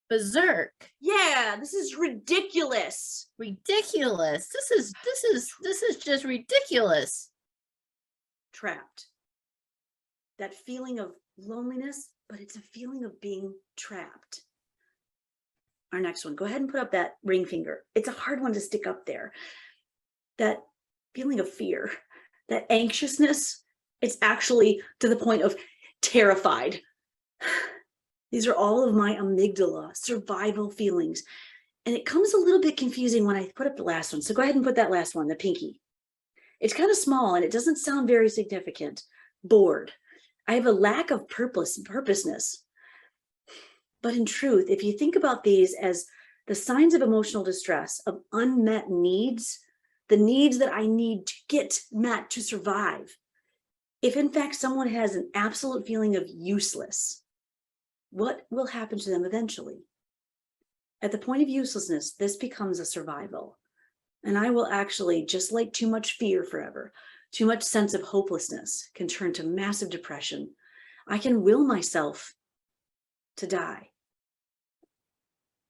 Berserk. Yeah, this is ridiculous. Ridiculous. This is just ridiculous. Trapped. That feeling of loneliness, but it's a feeling of being trapped. Our next one, go ahead and put up that ring finger. It's a hard one to stick up there. That feeling of fear, that anxiousness, it's actually to the point of terrified. These are all of my amygdala, survival feelings. And it comes a little bit confusing when I put up the last one. So go ahead and put that last one, the pinky. It's kind of small and it doesn't sound very significant. Bored. I have a lack of purposeness. But in truth, if you think about these as the signs of emotional distress, of unmet needs, the needs that I need to get met to survive, if in fact someone has an absolute feeling of useless, what will happen to them eventually? At the point of uselessness, this becomes a survival. And I will actually, just like too much fear forever, too much sense of hopelessness can turn to massive depression. I can will myself to die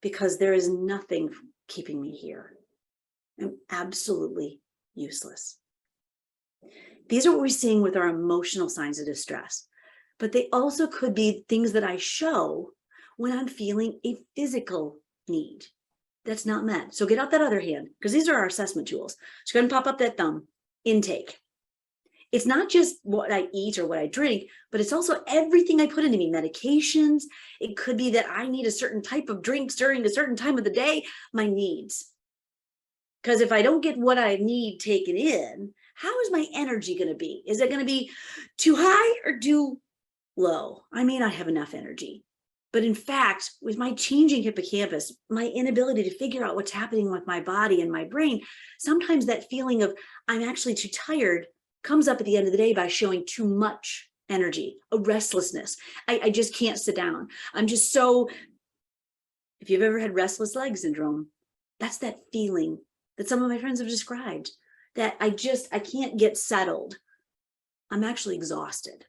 because there is nothing keeping me here. I'm absolutely useless. These are what we're seeing with our emotional signs of distress, but they also could be things that I show when I'm feeling a physical need that's not met. So get out that other hand, because these are our assessment tools. So go ahead and pop up that thumb. Intake. It's not just what I eat or what I drink, but it's also everything I put into me, medications. It could be that I need a certain type of drinks during a certain time of the day, my needs. Because if I don't get what I need taken in, how is my energy going to be? Is it going to be too high or too low? I may not have enough energy. But in fact, with my changing hippocampus, my inability to figure out what's happening with my body and my brain, sometimes that feeling of I'm actually too tired comes up at the end of the day by showing too much energy, a restlessness. I just can't sit down. I'm just so, if you've ever had restless leg syndrome, that's that feeling that some of my friends have described, that I can't get settled. I'm actually exhausted.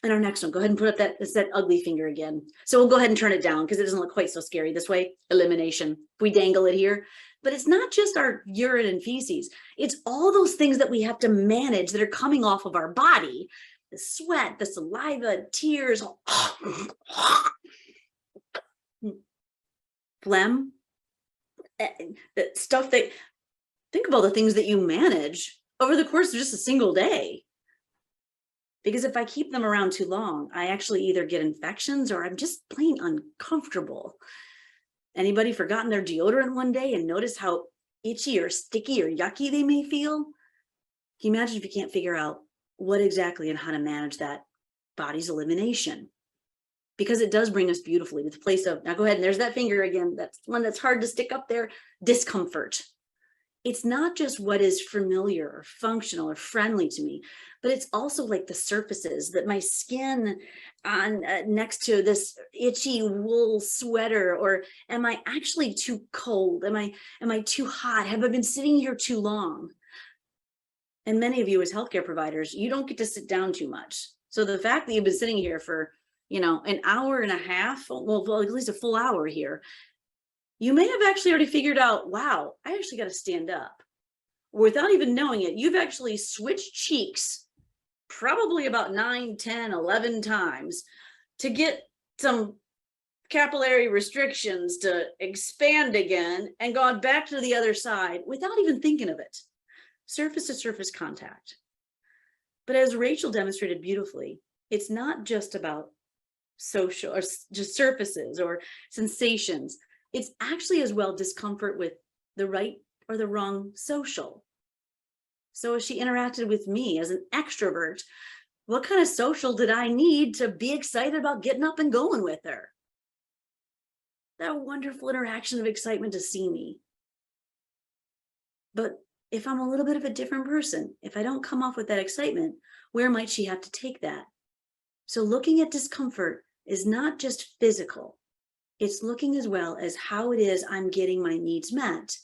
And our next one, go ahead and put up that ugly finger again. So we'll go ahead and turn it down because it doesn't look quite so scary this way. Elimination. We dangle it here. But it's not just our urine and feces. It's all those things that we have to manage that are coming off of our body. The sweat, the saliva, tears, phlegm, stuff that, think about the things that you manage over the course of just a single day. Because if I keep them around too long, I actually either get infections or I'm just plain uncomfortable. Anybody forgotten their deodorant one day and notice how itchy or sticky or yucky they may feel? Can you imagine if you can't figure out what exactly and how to manage that body's elimination? because it does bring us beautifully to the place of, now go ahead, and there's that finger again. That's one that's hard to stick up there, discomfort. It's not just what is familiar or functional or friendly to me, but it's also like the surfaces that my skin on next to this itchy wool sweater, or am I actually too cold? Am I too hot? Have I been sitting here too long? And many of you as healthcare providers, you don't get to sit down too much. So the fact that you've been sitting here for, an hour and a half, well, at least a full hour here, you may have actually already figured out, wow, I actually got to stand up. Without even knowing it, you've actually switched cheeks probably about 9, 10, 11 times to get some capillary restrictions to expand again and gone back to the other side without even thinking of it. Surface to surface contact. But as Rachel demonstrated beautifully, it's not just about social or just surfaces or sensations. It's actually as well discomfort with the right or the wrong social. So as she interacted with me as an extrovert, what kind of social did I need to be excited about getting up and going with her? That wonderful interaction of excitement to see me. But if I'm a little bit of a different person, if I don't come off with that excitement, where might she have to take that? So looking at discomfort is not just physical. It's looking as well as how it is I'm getting my needs met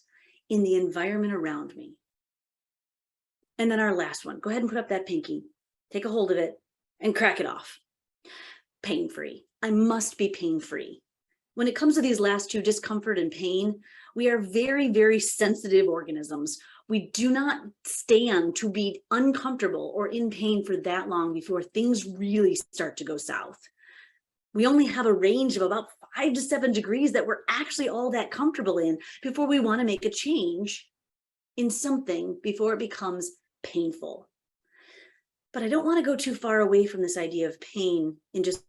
in the environment around me. And then our last one, go ahead and put up that pinky, take a hold of it and crack it off. Pain-free. I must be pain-free. When it comes to these last two, discomfort and pain, we are very, very sensitive organisms. We do not stand to be uncomfortable or in pain for that long before things really start to go south. We only have a range of about 5 to 7 degrees that we're actually all that comfortable in before we want to make a change in something before it becomes painful. But I don't want to go too far away from this idea of pain in just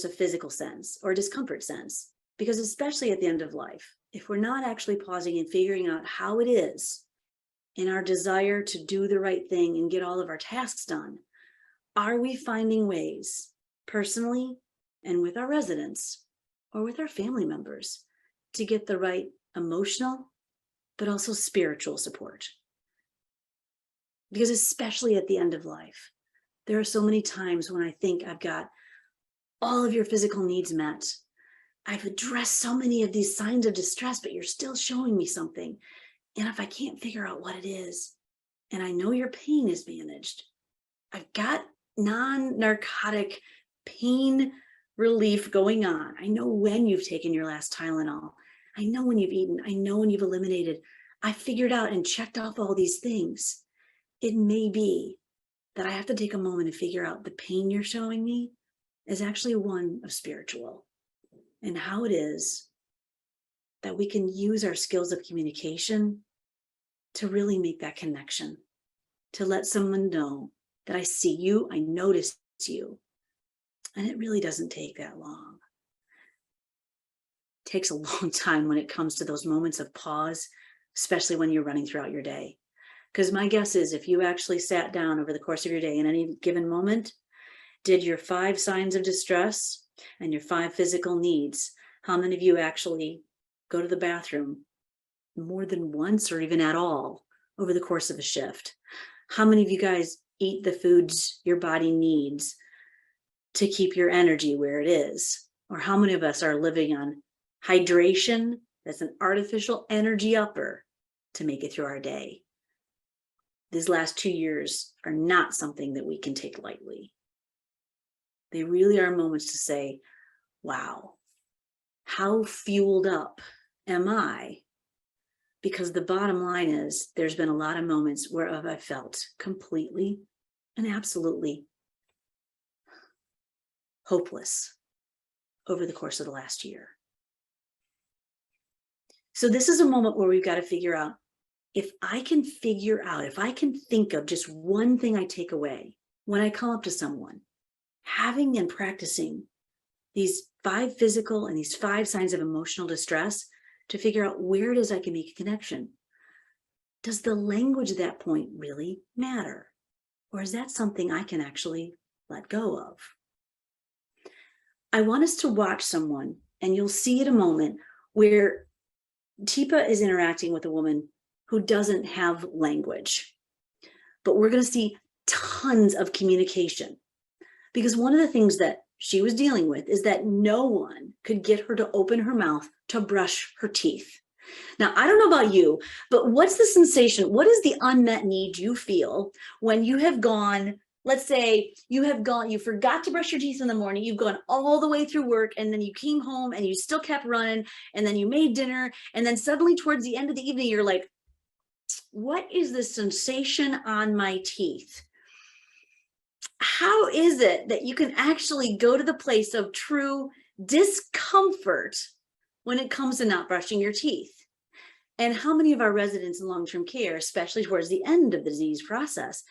a physical sense or a discomfort sense, because especially at the end of life, if we're not actually pausing and figuring out how it is in our desire to do the right thing and get all of our tasks done, are we finding ways personally and with our residents or with our family members to get the right emotional, but also spiritual support? Because especially at the end of life, there are so many times when I think I've got all of your physical needs met. I've addressed so many of these signs of distress, but you're still showing me something. And if I can't figure out what it is, and I know your pain is managed, I've got non-narcotic pain relief going on. I know when you've taken your last Tylenol. I know when you've eaten. I know when you've eliminated. I figured out and checked off all these things. It may be that I have to take a moment to figure out the pain you're showing me is actually one of spiritual, and how it is that we can use our skills of communication to really make that connection, to let someone know that I see you, I notice you, and it really doesn't take that long. It takes a long time when it comes to those moments of pause, especially when you're running throughout your day. Because my guess is if you actually sat down over the course of your day in any given moment, did your 5 signs of distress and your 5 physical needs, how many of you actually go to the bathroom more than once or even at all over the course of a shift? How many of you guys eat the foods your body needs to keep your energy where it is? Or how many of us are living on hydration that's an artificial energy upper to make it through our day? These last 2 years are not something that we can take lightly. They really are moments to say, wow, how fueled up am I? Because the bottom line is there's been a lot of moments where I felt completely and absolutely hopeless over the course of the last year. So this is a moment where we've got to figure out, if I can think of just one thing I take away when I come up to someone, having and practicing these 5 physical and these 5 signs of emotional distress to figure out where it is I can make a connection. Does the language at that point really matter? Or is that something I can actually let go of? I want us to watch someone, and you'll see in a moment where Teepa is interacting with a woman who doesn't have language. But we're going to see tons of communication, because one of the things that she was dealing with is that no one could get her to open her mouth to brush her teeth. Now, I don't know about you, but what's the sensation? What is the unmet need you feel when you have gone, let's say you forgot to brush your teeth in the morning, you've gone all the way through work, and then you came home and you still kept running, and then you made dinner, and then suddenly towards the end of the evening, you're like, what is the sensation on my teeth? How is it that you can actually go to the place of true discomfort when it comes to not brushing your teeth? And how many of our residents in long-term care, especially towards the end of the disease process,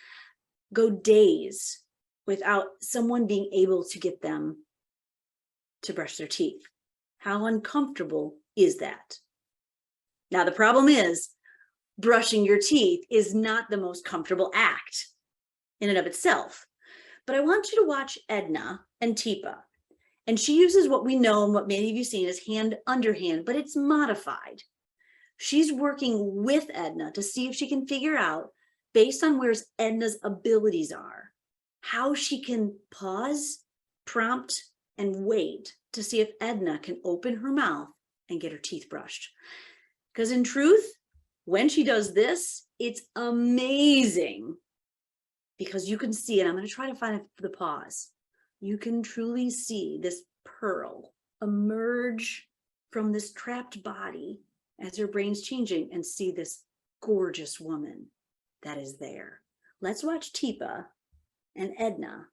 go days without someone being able to get them to brush their teeth? How uncomfortable is that? Now, the problem is brushing your teeth is not the most comfortable act in and of itself. But I want you to watch Edna and Teepa. And she uses what we know and what many of you seen as hand underhand, but it's modified. She's working with Edna to see if she can figure out, based on where Edna's abilities are, how she can pause, prompt, and wait to see if Edna can open her mouth and get her teeth brushed. Because in truth, when she does this, it's amazing. Because you can see it. I'm going to try to find the pause. You can truly see this pearl emerge from this trapped body as her brain's changing, and see this gorgeous woman that is there. Let's watch Teepa and Edna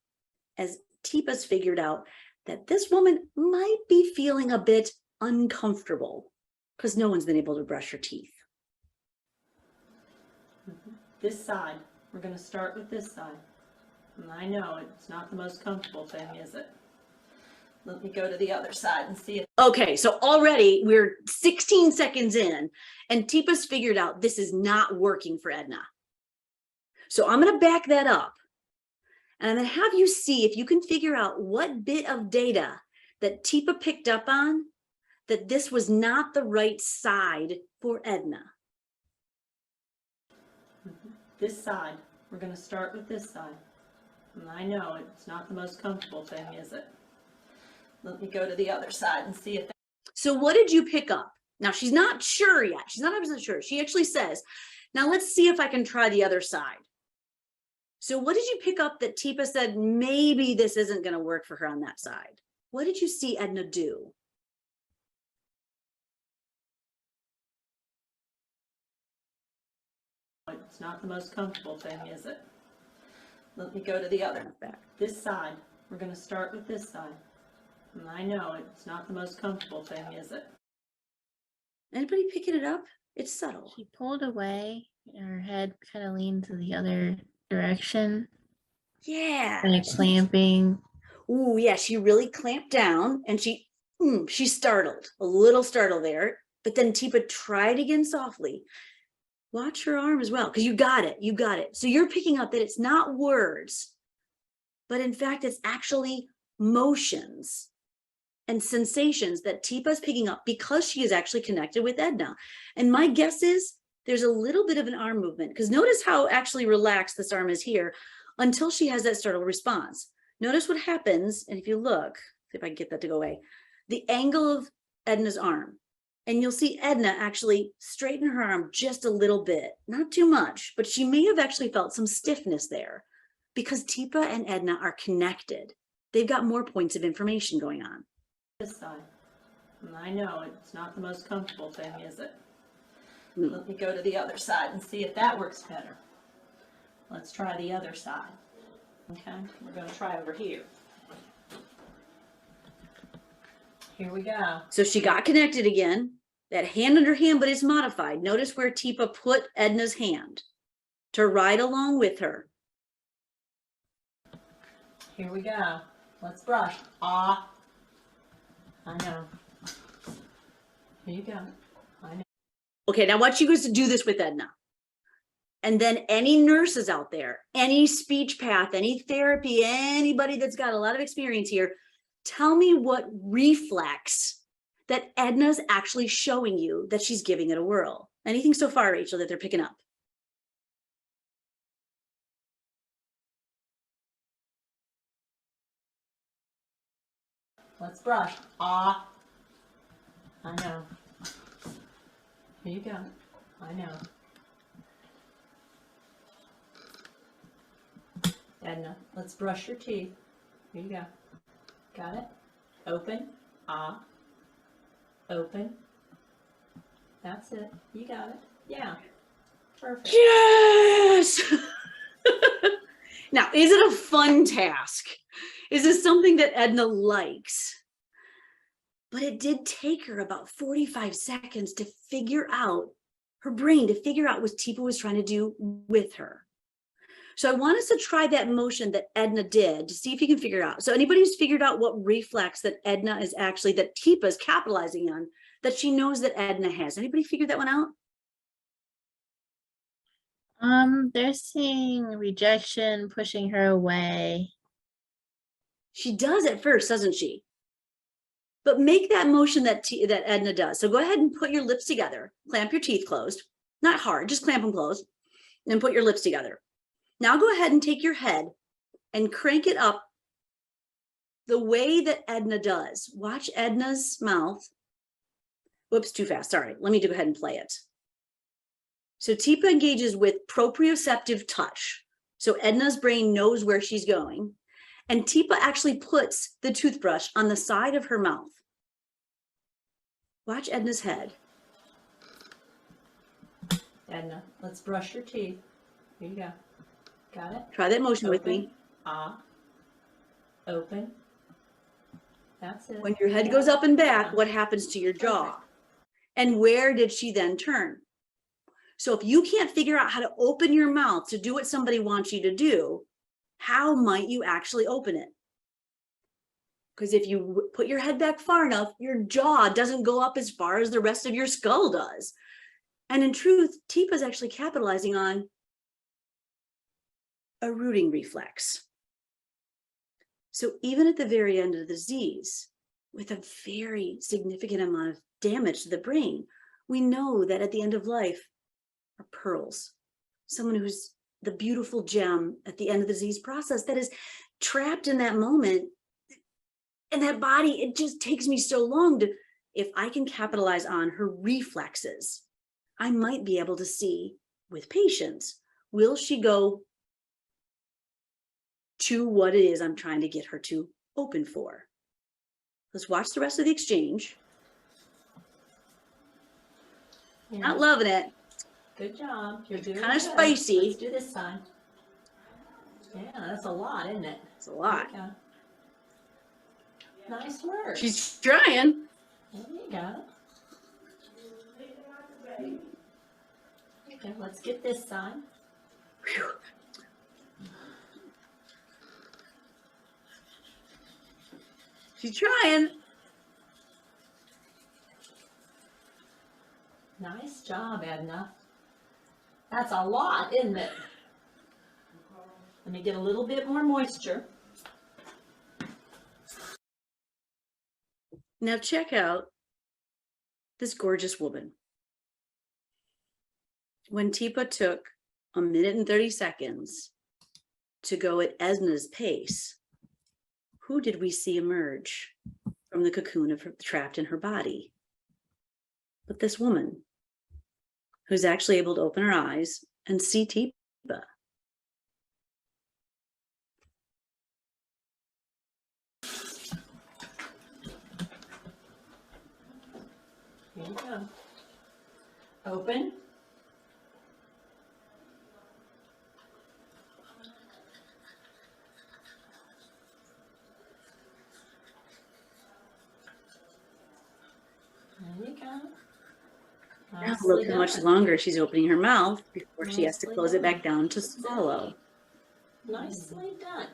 as Teepa's figured out that this woman might be feeling a bit uncomfortable because no one's been able to brush her teeth. This side. We're going to start with this side. And I know it's not the most comfortable thing, is it? Let me go to the other side and see if... Okay, so already we're 16 seconds in, and Teepa's figured out this is not working for Edna. So I'm going to back that up. And I'm going to have you see if you can figure out what bit of data that Teepa picked up on that this was not the right side for Edna. This side. We're going to start with this side. And I know it's not the most comfortable thing, is it? Let me go to the other side and see if... So what did you pick up? Now, she's not sure yet. She's not 100% sure. She actually says, now let's see if I can try the other side. So what did you pick up that Teepa said, maybe this isn't going to work for her on that side? What did you see Edna do? It's not the most comfortable thing, is it? Let me go to the other back. This side. We're going to start with this side. And I know it's not the most comfortable thing, is it? Anybody picking it up? It's subtle. She pulled away, and her head kind of leaned to the other direction, Yeah. kind of clamping. Ooh, yeah, she really clamped down, and she's startled, a little startled there. But then Teepa tried again softly. Watch her arm as well, because you got it. You got it. So you're picking up that it's not words, but in fact, it's actually motions and sensations that Teepa's picking up because she is actually connected with Edna. And my guess is there's a little bit of an arm movement, because notice how actually relaxed this arm is here until she has that startled response. Notice what happens, and if you look, see if I can get that to go away, the angle of Edna's arm. And you'll see Edna actually straighten her arm just a little bit, not too much, but she may have actually felt some stiffness there because Teepa and Edna are connected. They've got more points of information going on. This side. And I know it's not the most comfortable thing, is it? Let me go to the other side and see if that works better. Let's try the other side. Okay, we're going to try over here. Here we go. So she got connected again. That hand under hand, but it's modified. Notice where Teepa put Edna's hand to ride along with her. Here we go. Let's brush. Ah. I know. Here you go. I know. Okay, now I want you guys to do this with Edna. And then any nurses out there, any speech path, any therapy, anybody that's got a lot of experience here, Tell me what reflex that Edna's actually showing you that she's giving it a whirl. Anything so far, Rachel, that they're picking up? Let's brush. Ah. I know. Here you go. I know. Edna, let's brush your teeth. Here you go. Got it? Open. Ah. Open. That's it. You got it. Yeah. Perfect. Yes! Now, is it a fun task? Is this something that Edna likes? But it did take her about 45 seconds to figure out, her brain to figure out what Teepa was trying to do with her. So I want us to try that motion that Edna did to see if you can figure it out. So anybody who's figured out what reflex that Edna is actually, that Teepa is capitalizing on, that she knows that Edna has. Anybody figured that one out? They're seeing rejection, pushing her away. She does at first, doesn't she? But make that motion that Edna does. So go ahead and put your lips together. Clamp your teeth closed. Not hard, just clamp them closed. And put your lips together. Now go ahead and take your head and crank it up the way that Edna does. Watch Edna's mouth. Whoops, too fast. Sorry. Let me go ahead and play it. So Teepa engages with proprioceptive touch. So Edna's brain knows where she's going. And Teepa actually puts the toothbrush on the side of her mouth. Watch Edna's head. Edna, let's brush your teeth. Here you go. Got it? Try that motion with me. Ah. Open. That's it. When your head goes up and back, what happens to your jaw? And where did she then turn? So if you can't figure out how to open your mouth to do what somebody wants you to do, how might you actually open it? Because if you put your head back far enough, your jaw doesn't go up as far as the rest of your skull does. And in truth, Teepa is actually capitalizing on a rooting reflex. So even at the very end of the disease, with a very significant amount of damage to the brain, we know that at the end of life are pearls. Someone who's the beautiful gem at the end of the disease process that is trapped in that moment. And that body, it just takes me so long to, if I can capitalize on her reflexes, I might be able to see with patience, will she go to what it is I'm trying to get her to open for? Let's watch the rest of the exchange. Yeah. Not loving it. Good job. You're doing Kinda good. spicy. Let's do this side. Yeah, that's a lot, isn't it? It's a lot. Okay. Nice work. She's trying. There you go. Okay, let's get this side. Whew. She's trying. Nice job, Edna. That's a lot, isn't it? Let me get a little bit more moisture. Now check out this gorgeous woman. When Teepa took 1 minute and 30 seconds to go at Edna's pace, who did we see emerge from the cocoon of her, trapped in her body? But this woman who's actually able to open her eyes and see Teepa. Here you go. Open. There you go. Now look how much longer she's opening her mouth before she has to Nicely close it done. back down to swallow. Nicely done.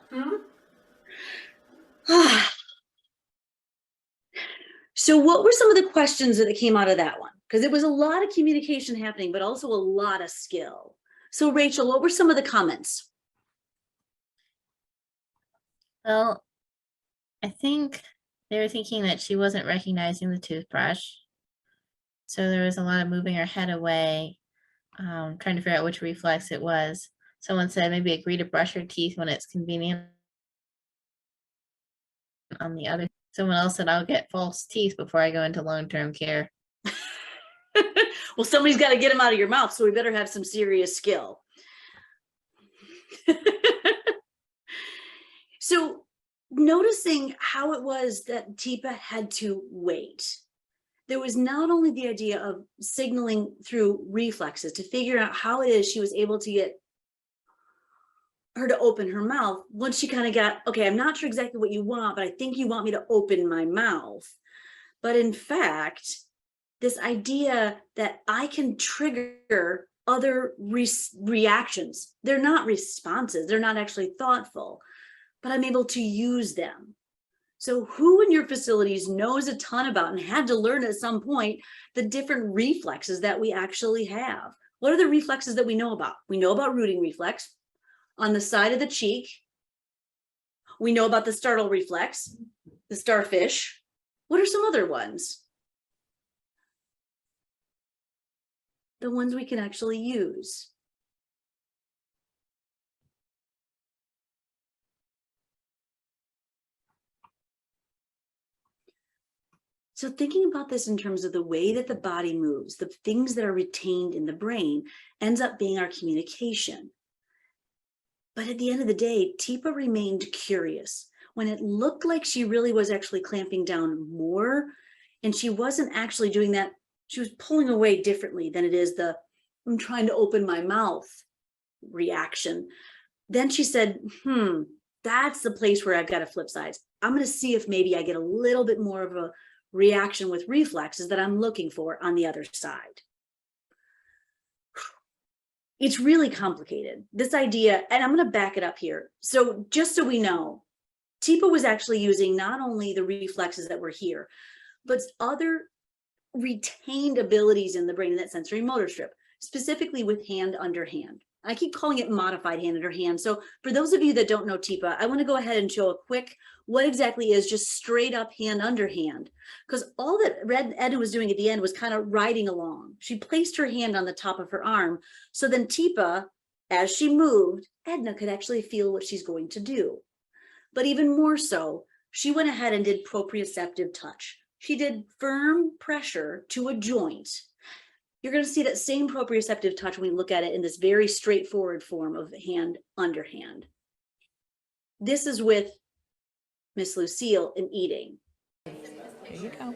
So what were some of the questions that came out of that one? Because it was a lot of communication happening, but also a lot of skill. So Rachel, what were some of the comments? Well, I think They were thinking that she wasn't recognizing the toothbrush. So there was a lot of moving her head away, trying to figure out which reflex it was. Someone said maybe agree to brush her teeth when it's convenient. On the other, someone else said I'll get false teeth before I go into long-term care. Well, somebody's got to get them out of your mouth, so we better have some serious skill. So noticing how it was that Teepa had to wait. There was not only the idea of signaling through reflexes to figure out how it is she was able to get her to open her mouth. Once she kind of got, okay, I'm not sure exactly what you want, but I think you want me to open my mouth. But in fact, this idea that I can trigger other reactions. They're not responses. They're not actually thoughtful, but I'm able to use them. So who in your facilities knows a ton about and had to learn at some point the different reflexes that we actually have? What are the reflexes that we know about? We know about rooting reflex on the side of the cheek. We know about the startle reflex, the starfish. What are some other ones? The ones we can actually use. So thinking about this in terms of the way that the body moves, the things that are retained in the brain ends up being our communication. But at the end of the day, Teepa remained curious. When it looked like she really was actually clamping down more, and she wasn't actually doing that, she was pulling away differently than it is the, I'm trying to open my mouth reaction. Then she said, that's the place where I've got to flip sides. I'm going to see if maybe I get a little bit more of a reaction with reflexes that I'm looking for on the other side. It's really complicated, this idea, and I'm going to back it up here. So just so we know, Teepa was actually using not only the reflexes that were here, but other retained abilities in the brain in that sensory motor strip, specifically with hand under hand. I keep calling it modified hand under hand. So for those of you that don't know Teepa, I want to go ahead and show a quick what exactly is just straight up hand under hand, because all that Edna was doing at the end was kind of riding along. She placed her hand on the top of her arm. So then Teepa, as she moved, Edna could actually feel what she's going to do. But even more so, she went ahead and did proprioceptive touch. She did firm pressure to a joint. You're going to see that same proprioceptive touch when we look at it in this very straightforward form of hand under hand. This is with Miss Lucille in eating. There you go.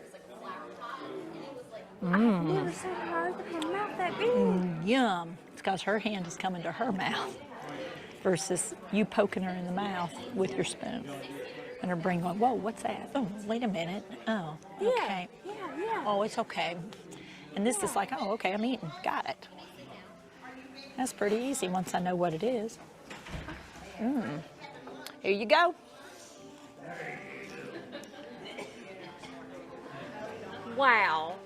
It was so hard to her mouth that big. Yum. It's because her hand is coming to her mouth versus you poking her in the mouth with your spoon. And her brain going, whoa, what's that? Oh, wait a minute. Oh, okay. Yeah. Oh, it's okay. And this is like, oh, okay, I'm eating. Got it. That's pretty easy once I know what it is. Here you go. Wow.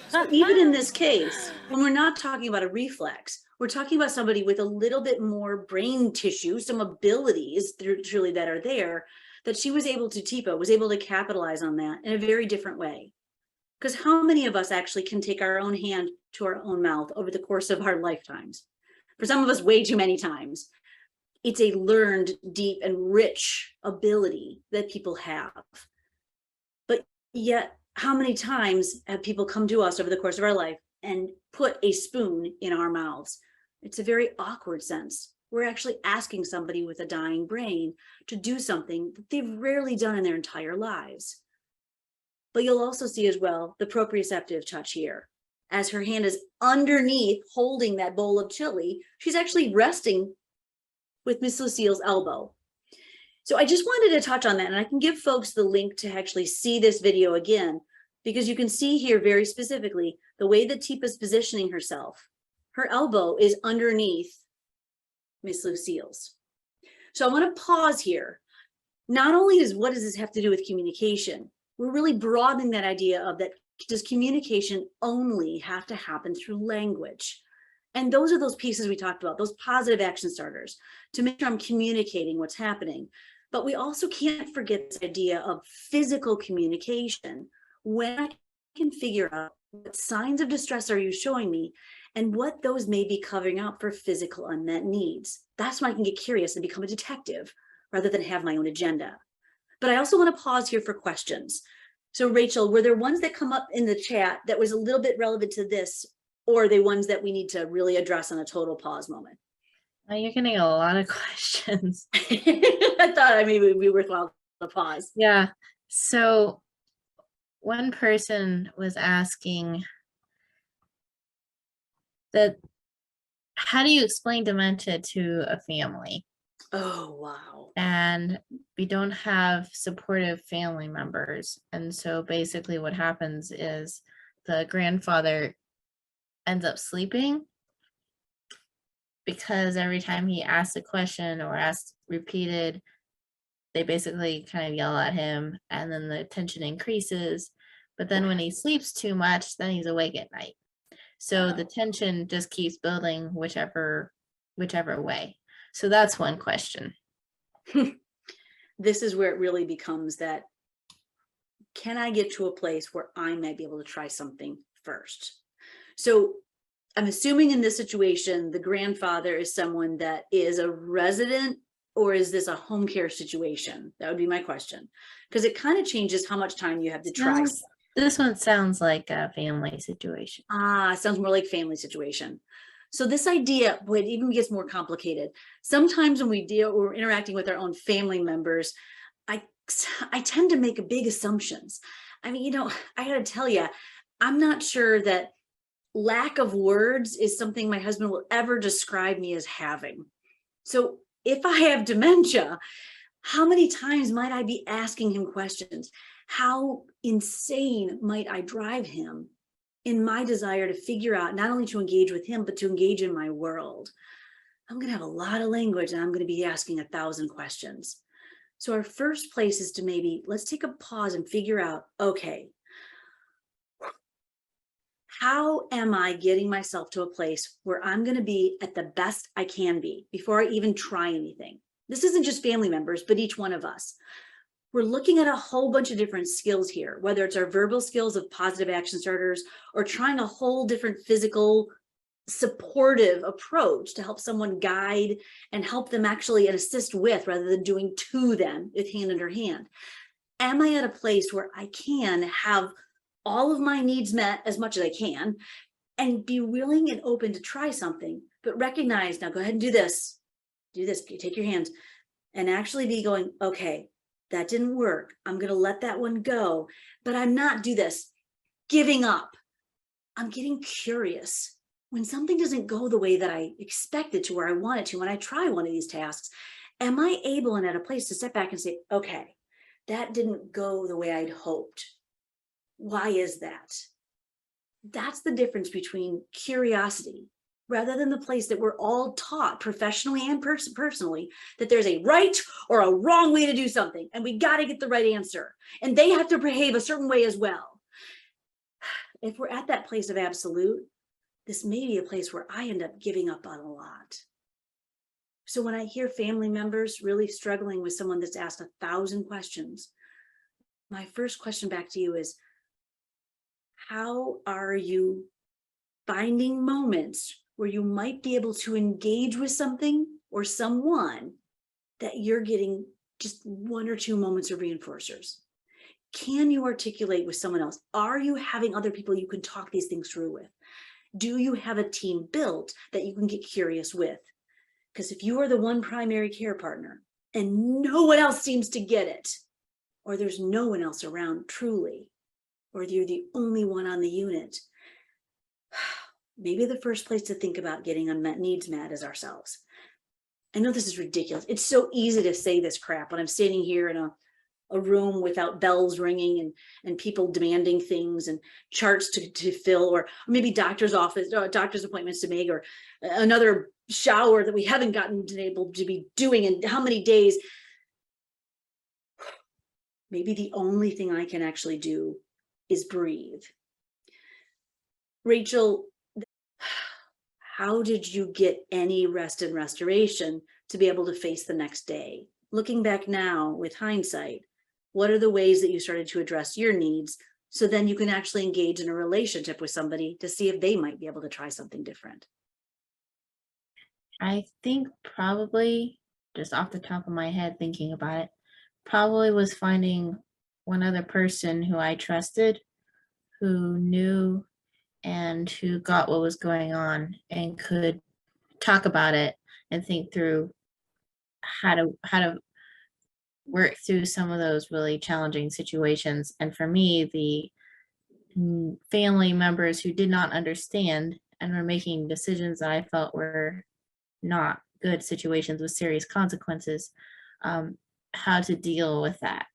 So even in this case, when we're not talking about a reflex, we're talking about somebody with a little bit more brain tissue, some abilities truly that are there, that she was able to, Teepa was able to capitalize on that in a very different way. Because how many of us actually can take our own hand to our own mouth over the course of our lifetimes? For some of us, way too many times. It's a learned, deep, and rich ability that people have. But yet, how many times have people come to us over the course of our life and put a spoon in our mouths? It's a very awkward sense. We're actually asking somebody with a dying brain to do something that they've rarely done in their entire lives. But you'll also see as well the proprioceptive touch here. As her hand is underneath holding that bowl of chili, she's actually resting with Miss Lucille's elbow. So I just wanted to touch on that, and I can give folks the link to actually see this video again, because you can see here very specifically the way that Teepa's positioning herself. Her elbow is underneath Miss Lucille's. So I want to pause here. Not only what does this have to do with communication, we're really broadening that idea of that, does communication only have to happen through language? And those are those pieces we talked about, those positive action starters, to make sure I'm communicating what's happening. But we also can't forget this idea of physical communication. When I can figure out what signs of distress are you showing me and what those may be covering up for physical unmet needs. That's when I can get curious and become a detective rather than have my own agenda. But I also want to pause here for questions. So Rachel, were there ones that come up in the chat that was a little bit relevant to this, or are they ones that we need to really address on a total pause moment? Now you're getting a lot of questions. I thought maybe it would be worthwhile to pause. Yeah. So one person was asking that, how do you explain dementia to a family? Oh, wow. And we don't have supportive family members. And so basically what happens is the grandfather ends up sleeping because every time he asks a question or asks repeated, they basically kind of yell at him and then the tension increases. But then when he sleeps too much, then he's awake at night. So the tension just keeps building whichever way. So that's one question. This is where it really becomes that, can I get to a place where I might be able to try something first? So I'm assuming in this situation, the grandfather is someone that is a resident, or is this a home care situation? That would be my question. Because it kind of changes how much time you have to try. This one sounds like a family situation. Sounds more like family situation. So this idea, boy, it even gets more complicated. Sometimes when we're interacting with our own family members, I tend to make big assumptions. I mean, I gotta tell you, I'm not sure that lack of words is something my husband will ever describe me as having. So if I have dementia, how many times might I be asking him questions? How insane might I drive him in my desire to figure out not only to engage with him, but to engage in my world? I'm going to have a lot of language and I'm going to be asking 1,000 questions. So our first place is to let's take a pause and figure out, okay, how am I getting myself to a place where I'm going to be at the best I can be before I even try anything? This isn't just family members, but each one of us. We're looking at a whole bunch of different skills here, whether it's our verbal skills of positive action starters or trying a whole different physical supportive approach to help someone guide and help them actually and assist with rather than doing to them with hand under hand. Am I at a place where I can have all of my needs met as much as I can and be willing and open to try something, but recognize, now go ahead and do this, take your hands, and actually be going, okay, that didn't work. I'm going to let that one go, but I'm not giving up. I'm getting curious. When something doesn't go the way that I expected to, or I want it to, when I try one of these tasks, am I able and at a place to step back and say, okay, that didn't go the way I'd hoped. Why is that? That's the difference between curiosity, rather than the place that we're all taught professionally and personally, that there's a right or a wrong way to do something, and we got to get the right answer, and they have to behave a certain way as well. If we're at that place of absolute, this may be a place where I end up giving up on a lot. So when I hear family members really struggling with someone that's asked 1,000 questions, my first question back to you is, how are you finding moments where you might be able to engage with something or someone that you're getting just 1 or 2 moments of reinforcers? Can you articulate with someone else? Are you having other people you can talk these things through with? Do you have a team built that you can get curious with? Because if you are the one primary care partner and no one else seems to get it, or there's no one else around truly, or you're the only one on the unit, maybe the first place to think about getting unmet needs met is ourselves. I know this is ridiculous. It's so easy to say this crap when I'm standing here in a room without bells ringing and people demanding things and charts to fill, or maybe doctor's appointments to make, or another shower that we haven't able to be doing in how many days. Maybe the only thing I can actually do is breathe. Rachel, how did you get any rest and restoration to be able to face the next day? looking back now with hindsight, what are the ways that you started to address your needs? So then you can actually engage in a relationship with somebody to see if they might be able to try something different. I think probably, just off the top of my head, thinking about it, probably was finding one other person who I trusted, who knew and who got what was going on and could talk about it and think through how to work through some of those really challenging situations. And for me, the family members who did not understand and were making decisions that I felt were not good situations with serious consequences, how to deal with that,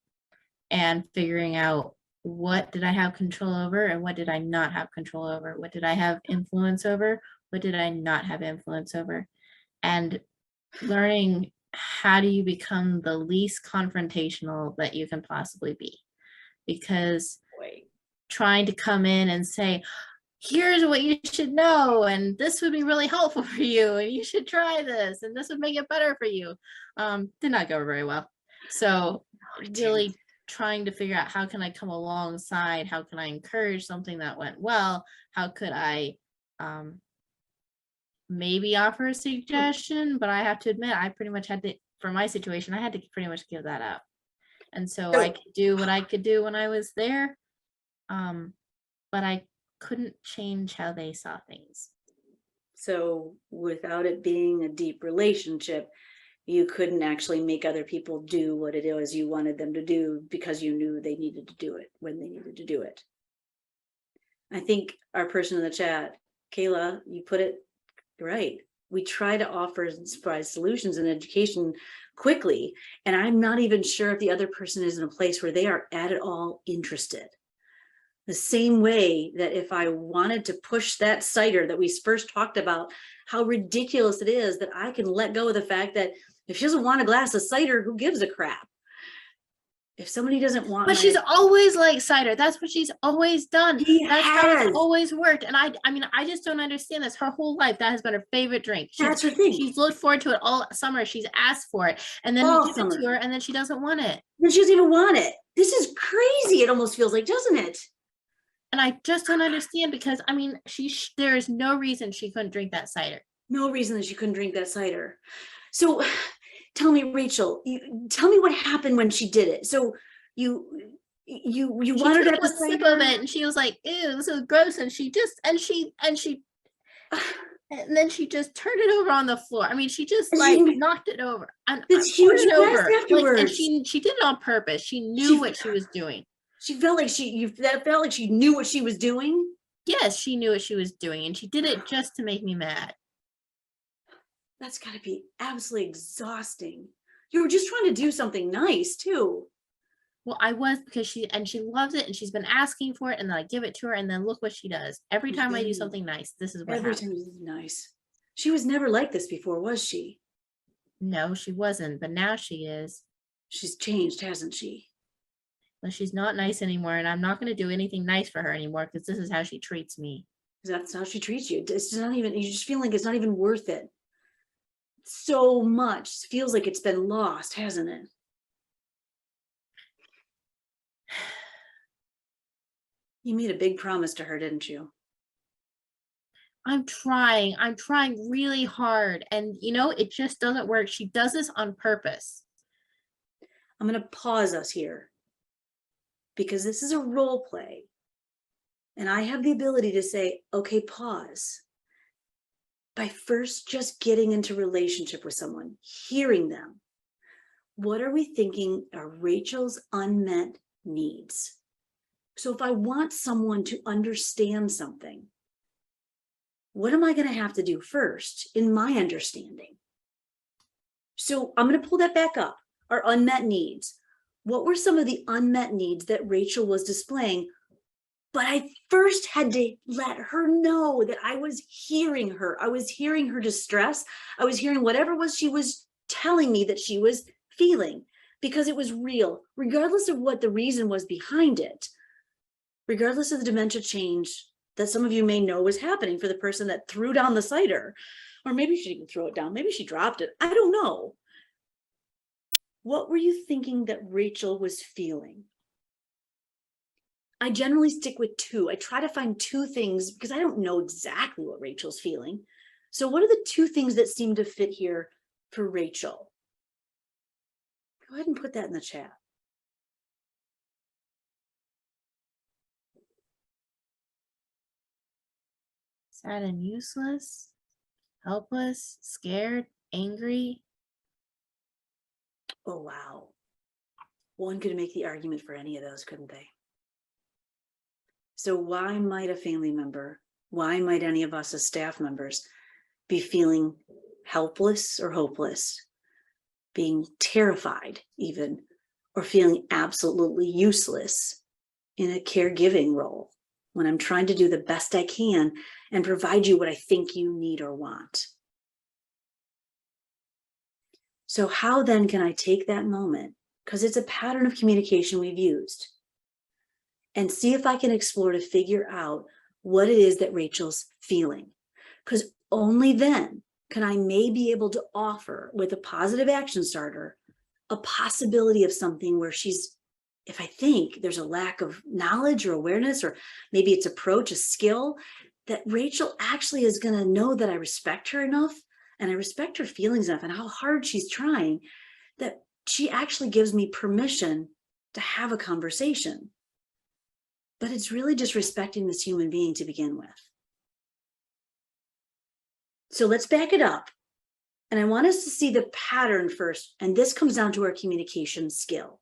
and figuring out what did I have control over and what did I not have control over, what did I have influence over, what did I not have influence over, and learning how do you become the least confrontational that you can possibly be. Because trying to come in and say, here's what you should know, and this would be really helpful for you, and you should try this, and this would make it better for you, did not go very well. So really trying to figure out how can I come alongside, how can I encourage something that went well, how could I maybe offer a suggestion, but I have to admit, I pretty much had to, for my situation, I had to pretty much give that up. And so I could do what I could do when I was there, but I couldn't change how they saw things. So without it being a deep relationship, you couldn't actually make other people do what it is you wanted them to do because you knew they needed to do it when they needed to do it. I think our person in the chat, Kayla, you put it right. We try to offer solutions and education quickly, and I'm not even sure if the other person is in a place where they are at all interested. The same way that if I wanted to push that cider that we first talked about, how ridiculous it is that I can let go of the fact that if she doesn't want a glass of cider, who gives a crap? If somebody doesn't want, but she's always like cider. That's what she's always done. That's how it's always worked. And I mean, I just don't understand this. Her whole life, that has been her favorite drink. That's her thing. She's looked forward to it all summer. She's asked for it, and then you give it to her, and then she doesn't want it. Then she doesn't even want it. This is crazy. It almost feels like, doesn't it? And I just don't understand, because I mean, there is no reason she couldn't drink that cider. No reason that she couldn't drink that cider. So tell me, Rachel, tell me what happened when she did it. So you wanted to have a sip of it, and she was like, ew, this is gross. And she and then she just turned it over on the floor. I mean, she just like knocked it over. And this huge mess afterwards. And she did it on purpose. She knew what she was doing. She felt like that felt like she knew what she was doing. Yes, she knew what she was doing, and she did it just to make me mad. That's got to be absolutely exhausting. You were just trying to do something nice too. Well, I was, because she loves it, and she's been asking for it, and then I give it to her, and then look what she does. Every time I do something nice, this is what happens. Every time is nice. She was never like this before, was she? No, she wasn't, but now she is. She's changed, hasn't she? Well, she's not nice anymore, and I'm not going to do anything nice for her anymore, because this is how she treats me. That's how she treats you. It's not even, you just feel like it's not even worth it. So much feels like it's been lost, hasn't it? You made a big promise to her, didn't you? I'm trying really hard, and you know, it just doesn't work. She does this on purpose. I'm going to pause us here, because this is a role play, and I have the ability to say, okay, pause, by first just getting into relationship with someone, hearing them. What are we thinking are Rachel's unmet needs? So if I want someone to understand something, what am I going to have to do first in my understanding? So I'm going to pull that back up, our unmet needs. What were some of the unmet needs that Rachel was displaying? But I first had to let her know that I was hearing her. I was hearing her distress. I was hearing whatever was she was telling me that she was feeling, because it was real, regardless of what the reason was behind it, regardless of the dementia change that some of you may know was happening for the person that threw down the cider. Or maybe she didn't throw it down. Maybe she dropped it. I don't know. what were you thinking that Rachel was feeling? I generally stick with two. I try to find two things because I don't know exactly what Rachel's feeling. So what are the two things that seem to fit here for Rachel? Go ahead and put that in the chat. Sad and useless, helpless, scared, angry. Oh, wow. One could make the argument for any of those, couldn't they? So why might a family member, why might any of us as staff members be feeling helpless or hopeless, being terrified even, or feeling absolutely useless in a caregiving role when I'm trying to do the best I can and provide you what I think you need or want? So how then can I take that moment, because it's a pattern of communication we've used, and see if I can explore to figure out what it is that Rachel's feeling? Because only then can I maybe able to offer, with a positive action starter, a possibility of something where she's, if I think there's a lack of knowledge or awareness, or maybe it's approach, a skill, that Rachel actually is going to know that I respect her enough and I respect her feelings enough and how hard she's trying, that she actually gives me permission to have a conversation. But it's really just respecting this human being to begin with. So let's back it up. And I want us to see the pattern first. And this comes down to our communication skill.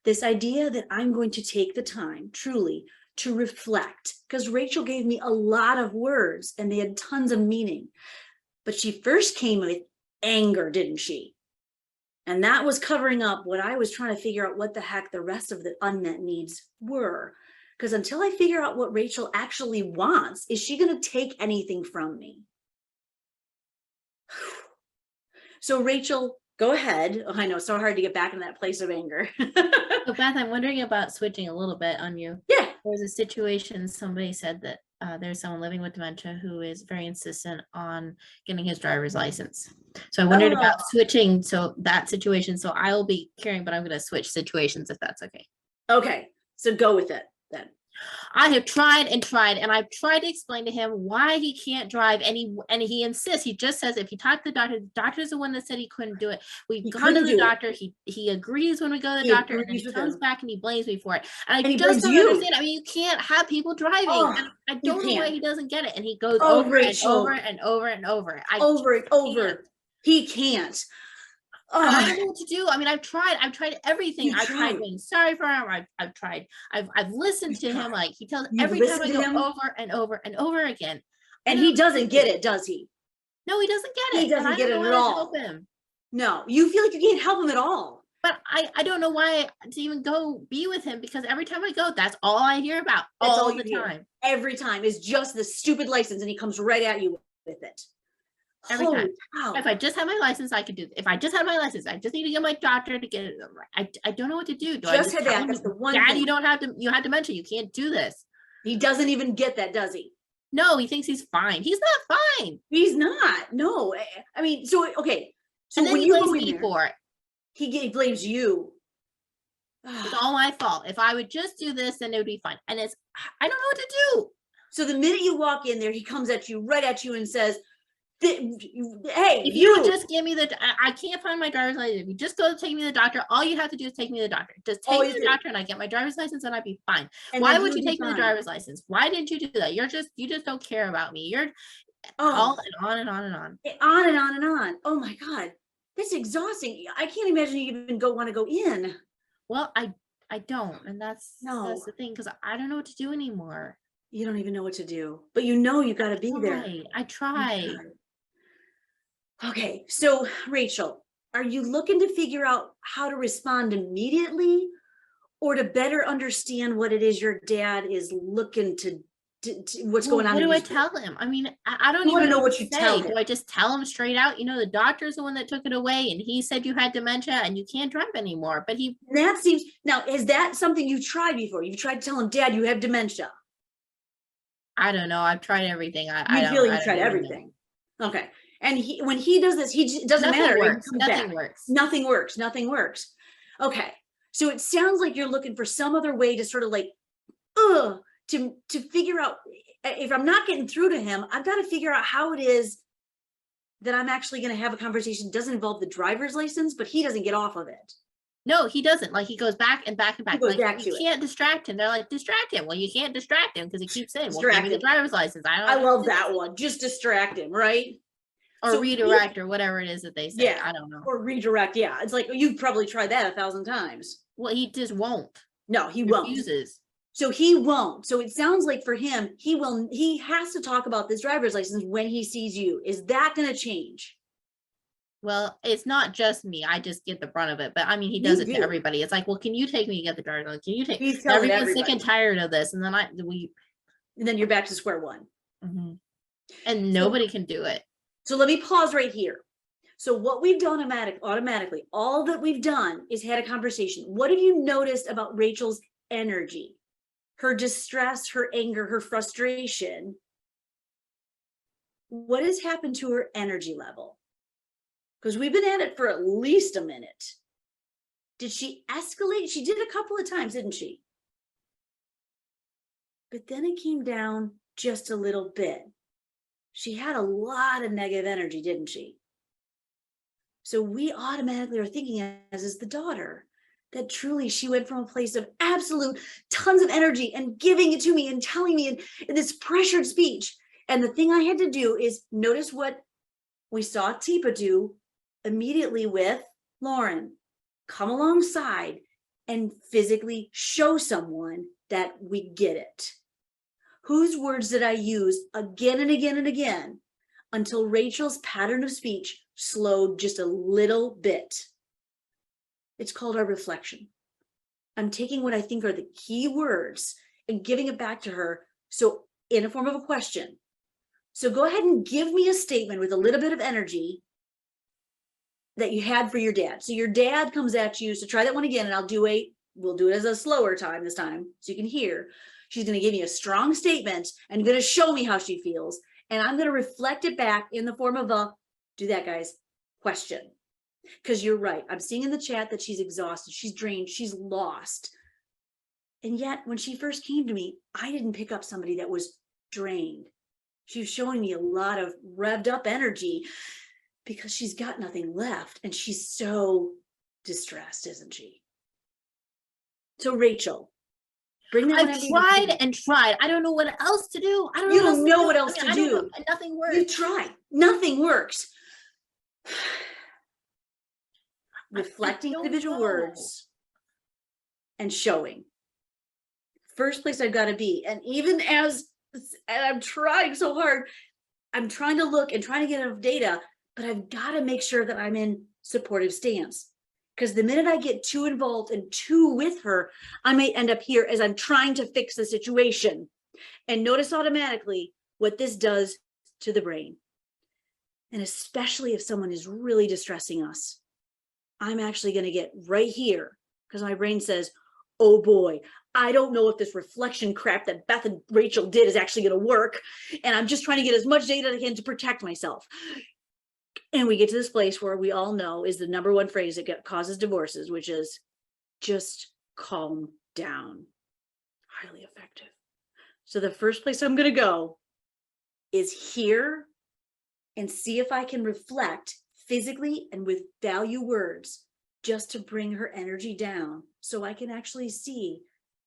This idea that I'm going to take the time truly to reflect, because Rachel gave me a lot of words and they had tons of meaning. But she first came with anger, didn't she? And that was covering up what I was trying to figure out what the heck the rest of the unmet needs were. Because until I figure out what Rachel actually wants, is she going to take anything from me? So Rachel, go ahead. Oh, I know, so hard to get back in that place of anger. So Beth, I'm wondering about switching a little bit on you. Yeah. There was a situation, somebody said that there's someone living with dementia who is very insistent on getting his driver's license. So I wondered about switching so that situation. So I will be caring, but I'm going to switch situations if that's okay. Okay, so go with it then. I have tried and tried, and I've tried to explain to him why he can't drive, and he insists. He just says if he talked to the doctor's the one that said he couldn't do it. We've gone to the doctor. He agrees when we go to the doctor, and he comes back and he blames me for it. And I just don't understand. I mean, you can't have people driving. And I don't know why he doesn't get it. And he goes over and over and over and over. Over and over. He can't. I don't know what to do. I mean, I've tried everything. I've tried being sorry for him. I've listened to him. Like he tells every time I go over and over and over again. And he doesn't get it, does he? No, he doesn't get it. He doesn't get it at all. Help him. No, you feel like you can't help him at all. But I don't know why to even go be with him, because every time I go, that's all I hear about all the time. Every time is just the stupid license, and he comes right at you with it. Every time. Wow. If I just had my license, I could do. If I just had my license, I just need to get my doctor to get it. I don't know what to do. Do I just tell him, that's the one Dad, thing. You have dementia. You can't do this. He doesn't even get that, does he? No, he thinks he's fine. He's not fine. He's not. No, I mean, so okay. So and then when he you blames go in me there, for it. He blames you. It's all my fault. If I would just do this, then it would be fine. And I don't know what to do. So the minute you walk in there, he comes at you, right at you, and says, hey, if you would just give me I can't find my driver's license. If you just go to take me to the doctor, all you have to do is take me to the doctor. Just take me to the doctor and I get my driver's license and I'd be fine. And why would you take me to the driver's license? Why didn't you do that? You just don't care about me. You're all and on and on and on. On and on and on. Oh my God. That's exhausting. I can't imagine you even want to go in. Well, I don't. And that's the thing, because I don't know what to do anymore. You don't even know what to do, but you know you got to be there. I try. Okay, so Rachel, are you looking to figure out how to respond immediately, or to better understand what it is your dad is looking to what's going on? What do I tell him? I mean, I don't even know what you tell him. Do I just tell him straight out? You know, the doctor's the one that took it away, and he said you had dementia and you can't drive anymore. But that seems, now, is that something you've tried before? You've tried to tell him, Dad, you have dementia? I don't know. I've tried everything. I feel like you tried everything. Okay. And when he does this, it doesn't Nothing matter. It works. comes Nothing back. works. Nothing works. Nothing works. Okay. So it sounds like you're looking for some other way to sort of like, to figure out, if I'm not getting through to him, I've got to figure out how it is that I'm actually going to have a conversation. It doesn't involve the driver's license, but he doesn't get off of it. No, he doesn't. Like he goes back and back and back. goes Like back you to it. can't distract him. They're like, distract him. Well, you can't distract him because he keeps saying, well, give Distract me the him. driver's license. I love that one. Just distract him, right? Or So redirect or whatever it is that they say. Yeah. I don't know. Or redirect. Yeah. It's like, you've probably tried that 1,000 times. Well, he just won't. No, he won't. Refuses. So he won't. So it sounds like for him, he has to talk about this driver's license when he sees you. Is that going to change? Well, it's not just me. I just get the brunt of it. But I mean, he You does it do. to everybody. It's like, well, can you take me to get the driver's license? Can you take? He's telling Everyone's sick everybody. and tired of this, and then And then you're back to square one. and nobody can do it. So let me pause right here. So what we've done automatically, all that we've done is had a conversation. What have you noticed about Rachel's energy? Her distress, her anger, her frustration. What has happened to her energy level? Because we've been at it for at least a minute. Did she escalate? She did a couple of times, didn't she? But then it came down just a little bit. She had a lot of negative energy, didn't she? So we automatically are thinking as is the daughter, that truly she went from a place of absolute tons of energy and giving it to me and telling me in this pressured speech. And the thing I had to do is notice what we saw Teepa do immediately with Lauren. Come alongside and physically show someone that we get it. Whose words did I use again and again and again until Rachel's pattern of speech slowed just a little bit? It's called our reflection. I'm taking what I think are the key words and giving it back to her. So in a form of a question. So go ahead and give me a statement with a little bit of energy that you had for your dad. So your dad comes at you. So try that one again, and we'll do it as a slower time this time so you can hear. She's going to give me a strong statement and going to show me how she feels. And I'm going to reflect it back in the form of do that, guys, question. Because you're right. I'm seeing in the chat that she's exhausted. She's drained. She's lost. And yet when she first came to me, I didn't pick up somebody that was drained. She was showing me a lot of revved up energy because she's got nothing left. And she's so distressed, isn't she? So Rachel, bring that. I've tried and tried. I don't know what else to do. I don't You know don't know what else to I don't do. know. Nothing works. You try. Nothing works. Reflecting don't individual know. words and showing. First place I've got to be. And even as I'm trying so hard, I'm trying to look and trying to get enough data, but I've got to make sure that I'm in supportive stance. Because the minute I get too involved and too with her, I may end up here as I'm trying to fix the situation. And notice automatically what this does to the brain. And especially if someone is really distressing us, I'm actually going to get right here because my brain says, oh boy, I don't know if this reflection crap that Beth and Rachel did is actually going to work. And I'm just trying to get as much data as I can to protect myself. And we get to this place where we all know is the number one phrase that causes divorces, which is just calm down. Highly effective. So the first place I'm going to go is here and see if I can reflect physically and with value words just to bring her energy down so I can actually see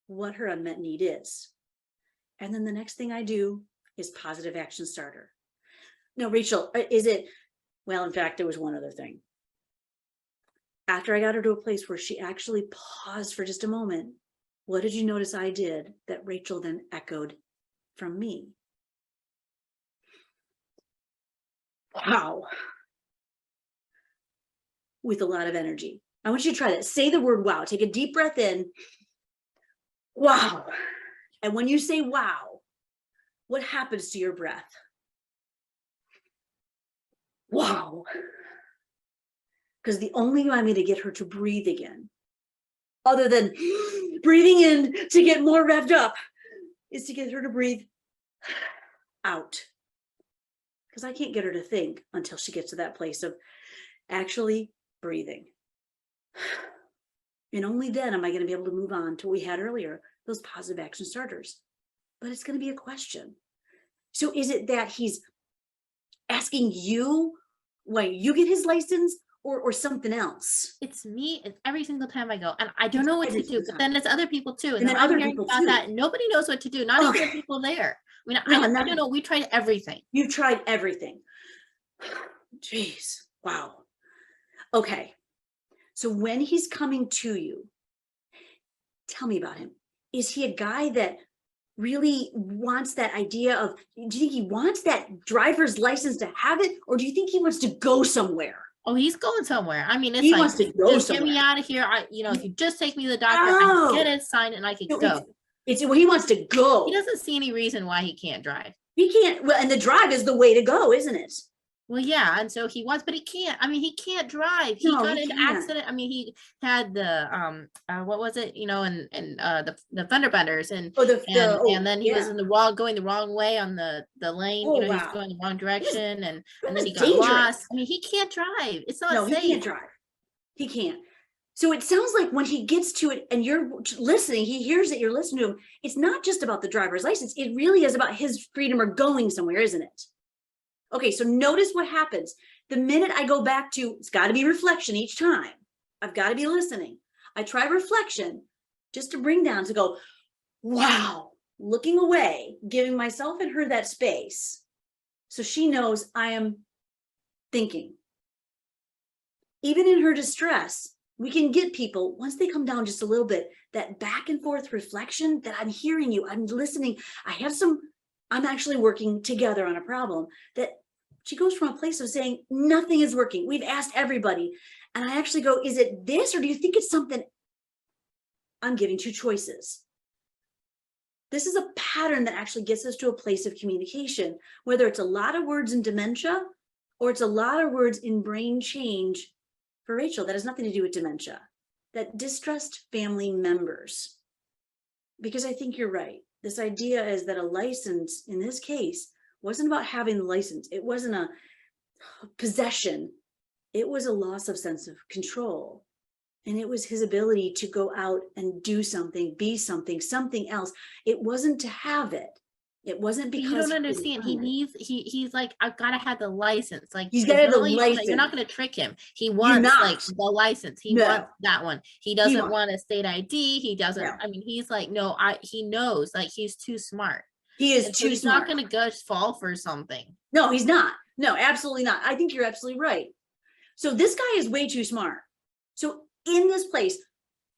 what her unmet need is. And then the next thing I do is positive action starter. Now, Rachel, is it, well, in fact, there was one other thing. After I got her to a place where she actually paused for just a moment, what did you notice I did that Rachel then echoed from me? Wow. With a lot of energy. I want you to try that. Say the word wow. Take a deep breath in. Wow. And when you say wow, what happens to your breath? Wow. Because the only way I'm going to get her to breathe again, other than breathing in to get more revved up, is to get her to breathe out. because I can't get her to think until she gets to that place of actually breathing. And only then am I going to be able to move on to what we had earlier, those positive action starters. But it's going to be a question. So is it that he's asking you when you get his license, or something else? It's me. It's every single time I go, and I don't know what Every to do. single But time. then it's other people too, And then I'm other hearing people about too. that. And nobody knows what to do. Not even the Okay. people there. I mean, No, I and that- don't know. We tried everything. You've tried everything. Jeez. Wow. Okay. So when he's coming to you, tell me about him. Is he a guy that really wants that idea of, do you think he wants that driver's license to have it? Or do you think he wants to go somewhere? Oh, he's going somewhere. I mean, it's He like, wants to go just get me somewhere. out of here. If you just take me to the doctor, I Oh. can get it signed and I can No, go. It's well, he wants to go. He doesn't see any reason why he can't drive. He can't. Well, and the drive is the way to go, isn't it? Well, yeah, and so he wants, but he can't. I mean, he can't drive. He No, got he in an can't. accident. I mean, he had the what was it? And the Thunderbenders, and Oh, and then he was yeah. in the wall, going the wrong way on the lane. Oh, He was wow. going the wrong direction, and then was he got dangerous. lost. I mean, he can't drive. It's not No, safe. he can't drive. He can't. So it sounds like when he gets to it and you're listening, he hears that you're listening to him. It's not just about the driver's license. It really is about his freedom or going somewhere, isn't it? Okay, so notice what happens. The minute I go back to, it's got to be reflection each time. I've got to be listening. I try reflection just to bring down to go, wow, looking away, giving myself and her that space. So she knows I am thinking. Even in her distress, we can get people, once they come down just a little bit, that back and forth reflection that I'm hearing you, I'm listening. I'm actually working together on a problem, that she goes from a place of saying nothing is working. We've asked everybody. And I actually go, is it this, or do you think it's something? I'm giving two choices. This is a pattern that actually gets us to a place of communication, whether it's a lot of words in dementia or it's a lot of words in brain change. For Rachel, that has nothing to do with dementia, that distressed family members. Because I think you're right. This idea is that a license in this case wasn't about having the license. It wasn't a possession. It was a loss of sense of control. And it was his ability to go out and do something, be something, something else. It wasn't to have it. It wasn't But because you don't he understand. He wanted it. needs. He's like, I've got to have the license. Like He's it's gotta have the really- You're not license. going to trick him. He wants like not. the license. He No. wants that one. He doesn't wants- want a state ID. He doesn't. No. I mean, he's like, no. He knows. Like he's too smart. He is And so too he's smart. not going to go fall for something. No, he's not. No, absolutely not. I think you're absolutely right. So this guy is way too smart. So in this place,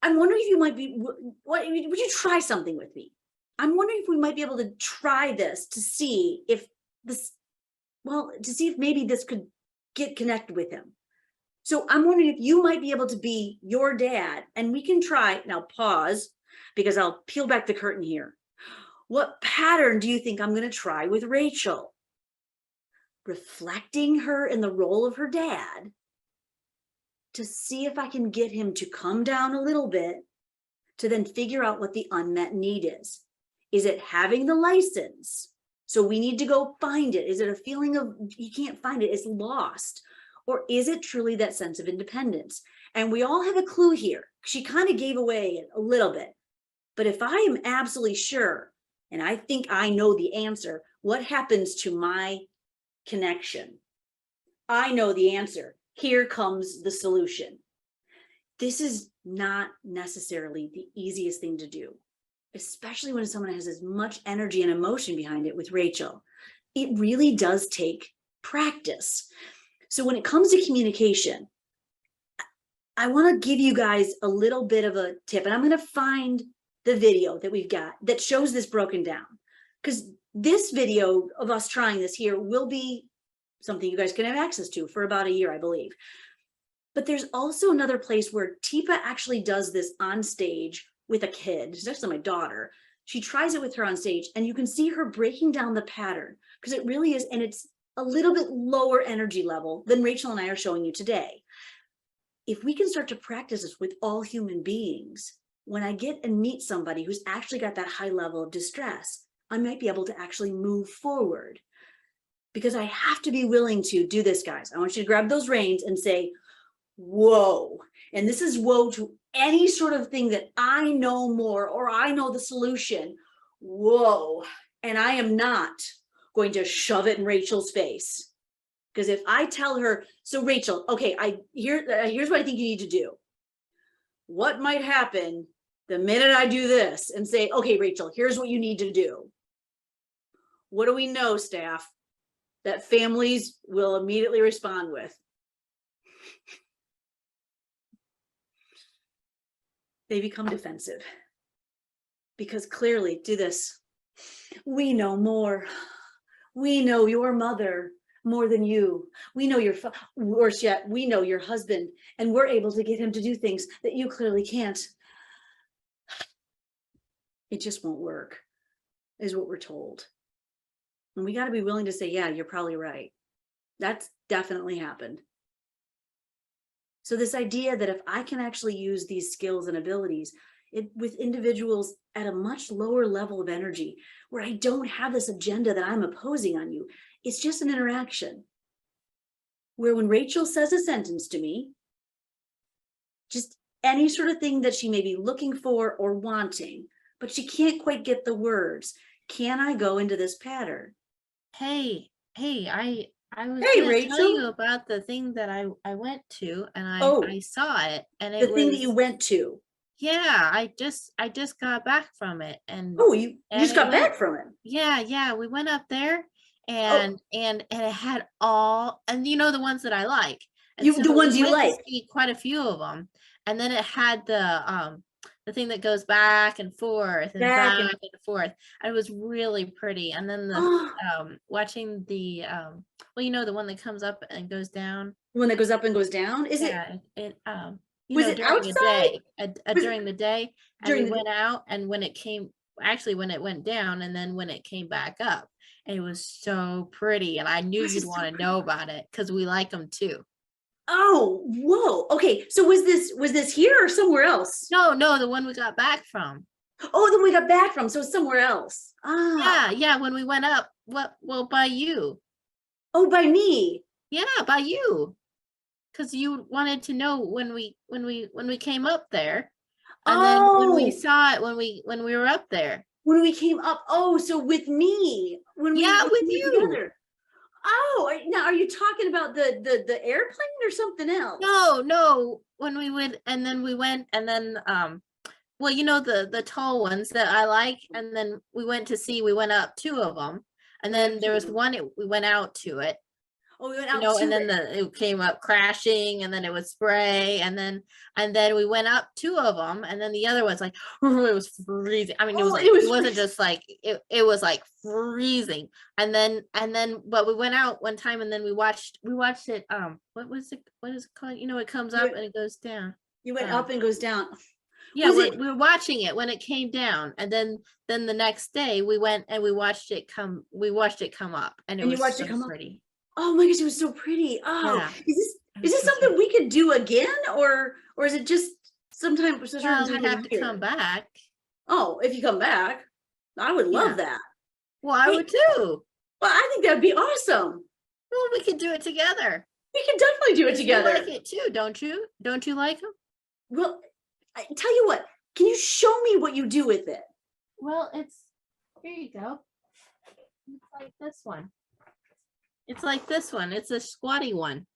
I'm wondering if you might be, would you try something with me? I'm wondering if we might be able to try this to see if maybe this could get connected with him. So I'm wondering if you might be able to be your dad, and we can try, now pause, because I'll peel back the curtain here. What pattern do you think I'm going to try with Rachel? Reflecting her in the role of her dad to see if I can get him to come down a little bit, to then figure out what the unmet need is. Is it having the license? So we need to go find it. Is it a feeling of you can't find it, it's lost? Or is it truly that sense of independence? And we all have a clue here. She kind of gave away a little bit. But if I am absolutely sure, and I think I know the answer, what happens to my connection? I know the answer. Here comes the solution. This is not necessarily the easiest thing to do, especially when someone has as much energy and emotion behind it with Rachel. It really does take practice. So when it comes to communication, I want to give you guys a little bit of a tip, and I'm going to find the video that we've got that shows this broken down, because this video of us trying this here will be something you guys can have access to for about a year, I believe. But there's also another place where Teepa actually does this on stage with a kid. It's actually my daughter. She tries it with her on stage, and you can see her breaking down the pattern, because it really is, and it's a little bit lower energy level than Rachel and I are showing you today. If we can start to practice this with all human beings, when I get and meet somebody who's actually got that high level of distress, I might be able to actually move forward. because I have to be willing to do this, guys. I want you to grab those reins and say, whoa. And this is whoa to any sort of thing that I know more or I know the solution. Whoa. And I am not going to shove it in Rachel's face. Because if I tell her, so Rachel, okay, here's what I think you need to do. What might happen the minute I do this and say, okay, Rachel, here's what you need to do. What do we know, staff? That families will immediately respond with. They become defensive. Because clearly, do this. We know more. We know your mother more than you. We know worse yet, we know your husband, and we're able to get him to do things that you clearly can't. It just won't work, is what we're told. And we got to be willing to say, yeah, you're probably right. That's definitely happened. So this idea that if I can actually use these skills and abilities with individuals at a much lower level of energy, where I don't have this agenda that I'm opposing on you, it's just an interaction. Where when Rachel says a sentence to me, just any sort of thing that she may be looking for or wanting, but she can't quite get the words, can I go into this pattern? Hey, I was Hey, gonna tell Rachel. you about the thing that I went to, and Oh. I saw it, and The it thing was, that you went to. yeah, I just got back from it, and Oh, you and just it got went, back from it. yeah, we went up there, Oh, and it had all, and you know, the ones that I like, and so the ones we you went to like. see quite a few of them, and then it had the thing that goes back and forth and Back back and and forth, and it was really pretty. And then the oh, watching the well, you know, the one that comes up and goes down. the one that goes up and goes down. Is it? Yeah, it you Was know, it during the outside? day, Was it during the day, and during we the day? went out, and when it came, actually when it went down, and then when it came back up, and it was so pretty, and I knew This you'd is so want to pretty. know about it because we like them too. Oh, whoa. Okay, so was this here or somewhere else? No, the one we got back from. Oh, then we got back from, so it's somewhere else. Ah. Yeah, when we went up, well, by you. Oh, by me. Yeah, by you. Because you wanted to know when we came up there, and then when we Oh, saw it when we were up there. when we came up. Oh, so with me when Yeah, when with we were you. together. Oh, now are you talking about the airplane or something else? No, when we would, and then we went, and then well, you know, the tall ones that I like, and then we went up two of them, and We went then up there two was of 'em. one, we went out to it, Oh, we went you out know, to and then it. it came up crashing, and then it would spray, and then we went up two of them, and then the other one's like, it was freezing. I mean, it was Oh, like, it was it wasn't freezing. just like, it was like freezing. And then but we went out one time, and then we watched it, what is it called, you know, it comes You up went, and it goes down. you went up and goes down. Yeah, Was it? we were watching it when it came down, and then the next day we went and we watched it come up, and it And you was watched it so come up? pretty. Oh my gosh, it was so pretty. Oh, Yeah, it is was this so something pretty. we could do again, or is it just sometime a certain Well, time you'd of have to come year? back. Oh, if you come back, I would love Yeah. that. Well, I Hey, would too. well, I think that'd be awesome. Well, we could do it together. We can definitely do it 'Cause you like together. it too, don't you? Don't you like them? Well, I tell you what, can you show me what you do with it? Well, here you go. It's like this one. It's like this one. It's a squatty one.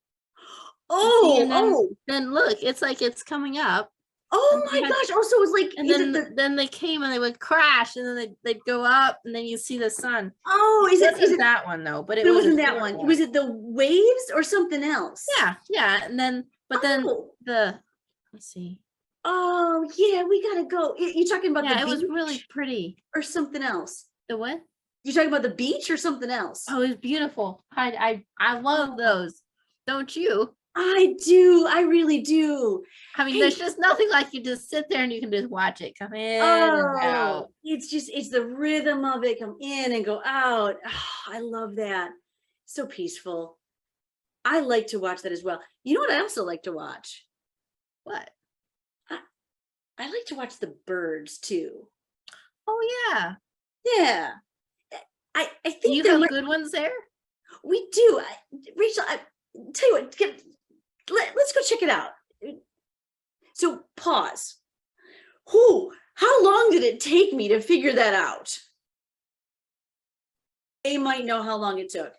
You see, Oh, and oh, then look, it's like it's coming up. oh And my you had, gosh. Oh, so it's like, and is it the, then they came and they would crash, and then they'd go up, and then you see the sun. oh, It is wasn't it, that one though, but it but it was a wasn't that short one. one. Was it the waves or something else? Yeah, and then then Oh, let's see. oh yeah, we gotta go. You talking about Yeah, the it was really beach pretty. or something else? The what? You talking about the beach or something else? Oh, it's beautiful. I love Oh, those. Don't you? I do. I really do. I mean, there's Hey, just nothing like you just sit there and you can just watch it come in and out. oh, it's the rhythm of it. Come in and go out. Oh, I love that. So peaceful. I like to watch that as well. You know what I also like to watch? What? I like to watch the birds too. Oh yeah. Yeah. I Do think you there have might, good ones there? We do. Rachel, tell you what, let's go check it out. So pause. How long did it take me to figure that out? They might know how long it took,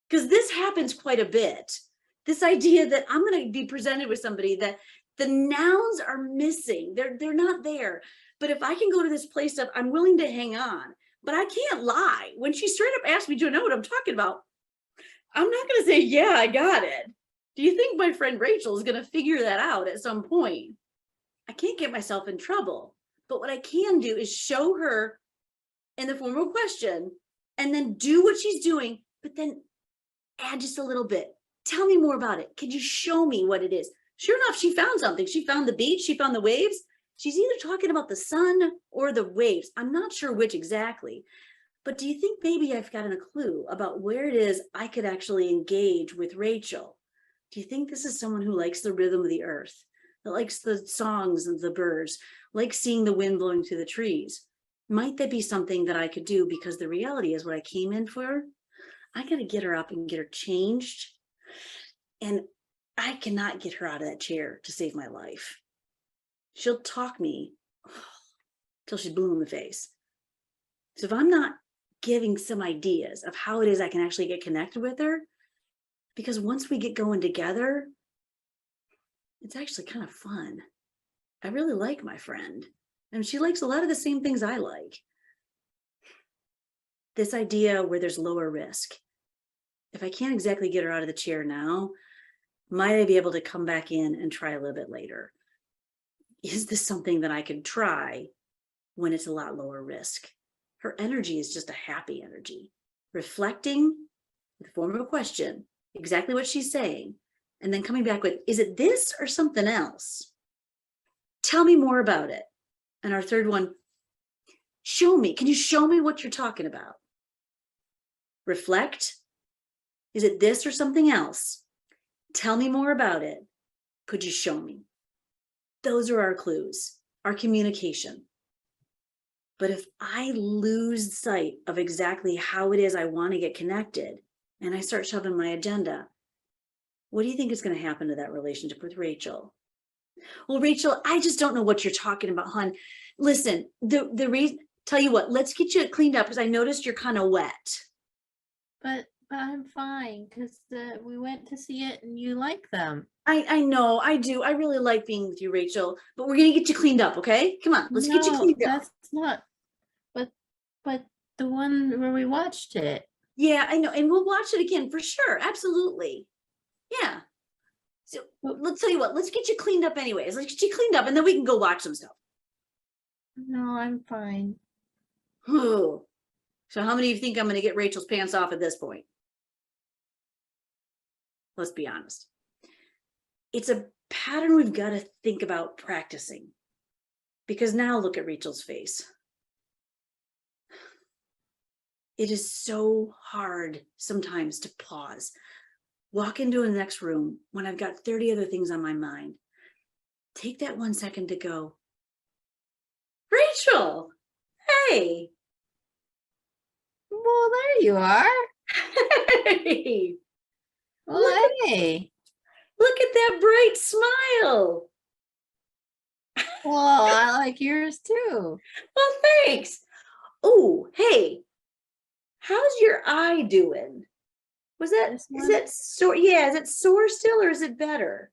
because this happens quite a bit. This idea that I'm going to be presented with somebody that the nouns are missing. They're not there. But if I can go to this place of I'm willing to hang on, but I can't lie. When she straight up asked me, do you know what I'm talking about? I'm not going to say, yeah, I got it. Do you think my friend Rachel is going to figure that out at some point? I can't get myself in trouble. But what I can do is show her in the form of a question and then do what she's doing, but then add just a little bit. Tell me more about it. Could you show me what it is? Sure enough, she found something. She found the beach. She found the waves. She's either talking about the sun or the waves. I'm not sure which exactly. But do you think maybe I've gotten a clue about where it is I could actually engage with Rachel? Do you think this is someone who likes the rhythm of the earth, that likes the songs of the birds, likes seeing the wind blowing through the trees? Might that be something that I could do? Because the reality is what I came in for. I got to get her up and get her changed. And I cannot get her out of that chair to save my life. She'll talk me till she's blue in the face. So if I'm not giving some ideas of how it is I can actually get connected with her, because once we get going together, it's actually kind of fun. I really like my friend, and she likes a lot of the same things I like. This idea where there's lower risk. If I can't exactly get her out of the chair now, might I be able to come back in and try a little bit later? Is this something that I could try when it's a lot lower risk? Her energy is just a happy energy. Reflecting in the form of a question, exactly what she's saying, and then coming back with, is it this or something else? Tell me more about it. And our third one, show me. Can you show me what you're talking about? Reflect. Is it this or something else? Tell me more about it. Could you show me? Those are our clues, our communication. But if I lose sight of exactly how it is I want to get connected, and I start shoving my agenda, what do you think is going to happen to that relationship with Rachel? Well, Rachel, I just don't know what you're talking about, hon. Listen, the reason, tell you what, let's get you cleaned up because I noticed you're kind of wet. But I'm fine because we went to see it and you like them. I know, I do. I really like being with you, Rachel, but we're going to get you cleaned up, okay? Come on, let's get you cleaned up. That's not, but the one where we watched it. Yeah, I know. And we'll watch it again for sure. Absolutely. Yeah. So let's tell you what, let's get you cleaned up anyways. Let's get you cleaned up and then we can go watch some stuff. No, I'm fine. Oh. So how many of you think I'm going to get Rachel's pants off at this point? Let's be honest. It's a pattern we've got to think about practicing. Because now look at Rachel's face. It is so hard sometimes to pause, walk into the next room when I've got 30 other things on my mind. Take that 1 second to go, Rachel, hey. Well, there you are. Hey. Well, hey. Look at that bright smile. Well, I like yours too. Well, thanks. Oh, hey. How's your eye doing? Is it sore? Yeah, is it sore still or is it better?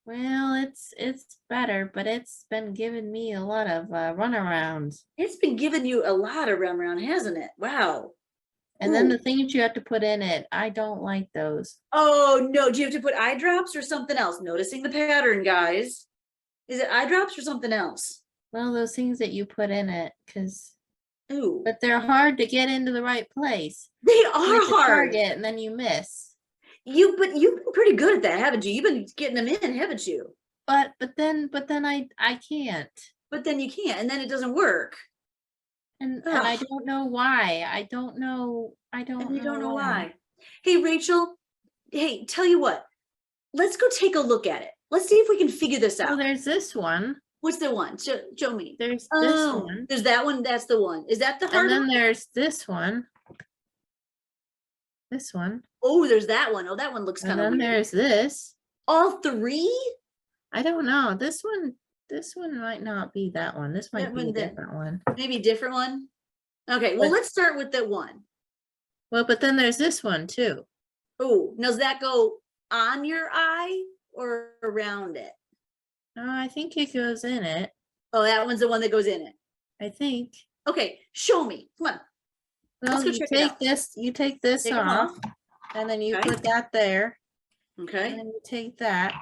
Well, it's better, but it's been giving me a lot of runarounds. It's been giving you a lot of runaround, hasn't it? Wow. And then the things you have to put in it, I don't like those. Oh, no. Do you have to put eye drops or something else? Noticing the pattern, guys. Is it eye drops or something else? Well, those things that you put in it, Ooh. but they're hard to get into the right place. They You are hit the hard. target and then you miss. You've been pretty good at that, haven't you? You've been getting them in, haven't you? But then I can't. But then you can't, and then it doesn't work. And I don't know why. I don't know why. Hey, Rachel. Hey, tell you what. Let's go take a look at it. Let's see if we can figure this out. Well, there's this one. What's the one? Show me. There's this one. There's that one. That's the one. Is that the hard And then one? there's this one. This one. Oh, there's that one. Oh, that one looks And kind of then weird. there's this. All three? I don't know. This one might not be that one. This might That be a one there. different one. Maybe a different one. Okay, well, But- let's start with that one. Well, but then there's this one too. Oh, does that go on your eye or around it? Oh, I think it goes in it. Oh, that one's the one that goes in it. I think. Okay, show me. Come on. Well, go you check it take out. this, you take this Take 'em off, and then you Okay. put that there, and Okay. then you take that.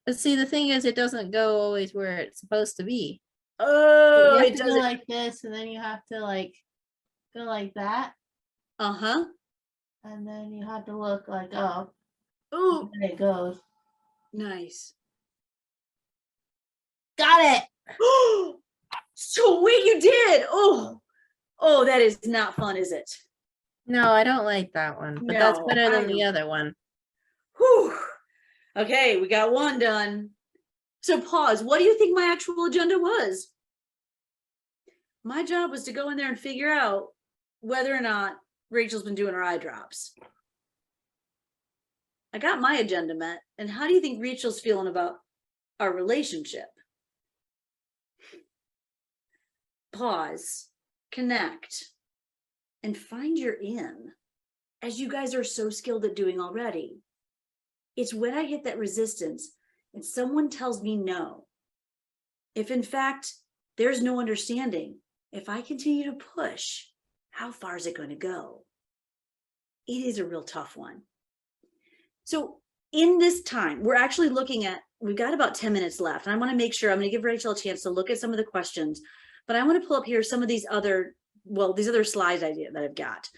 But see, the thing is, it doesn't go always where it's supposed to be. Oh, You have it to go doesn't. like this, and then you have to like go like that, Uh-huh. and then you have to look like up, Oh, and then it goes. nice. Got it. Sweet, you did. Oh, that is not fun, is it? No, I don't like that one, but that's No, better I than the don't. other one. Whew. Okay, we got one done. So pause. What do you think my actual agenda was? My job was to go in there and figure out whether or not Rachel's been doing her eye drops. I got my agenda met. And how do you think Rachel's feeling about our relationship? Pause, connect, and find your in, as you guys are so skilled at doing already. It's when I hit that resistance and someone tells me no. If in fact there's no understanding, if I continue to push, how far is it going to go? It is a real tough one. So in this time, we're actually looking at, we've got about 10 minutes left. And I want to make sure, I'm going to give Rachel a chance to look at some of the questions, but I want to pull up here some of these other, these other slides that I've got.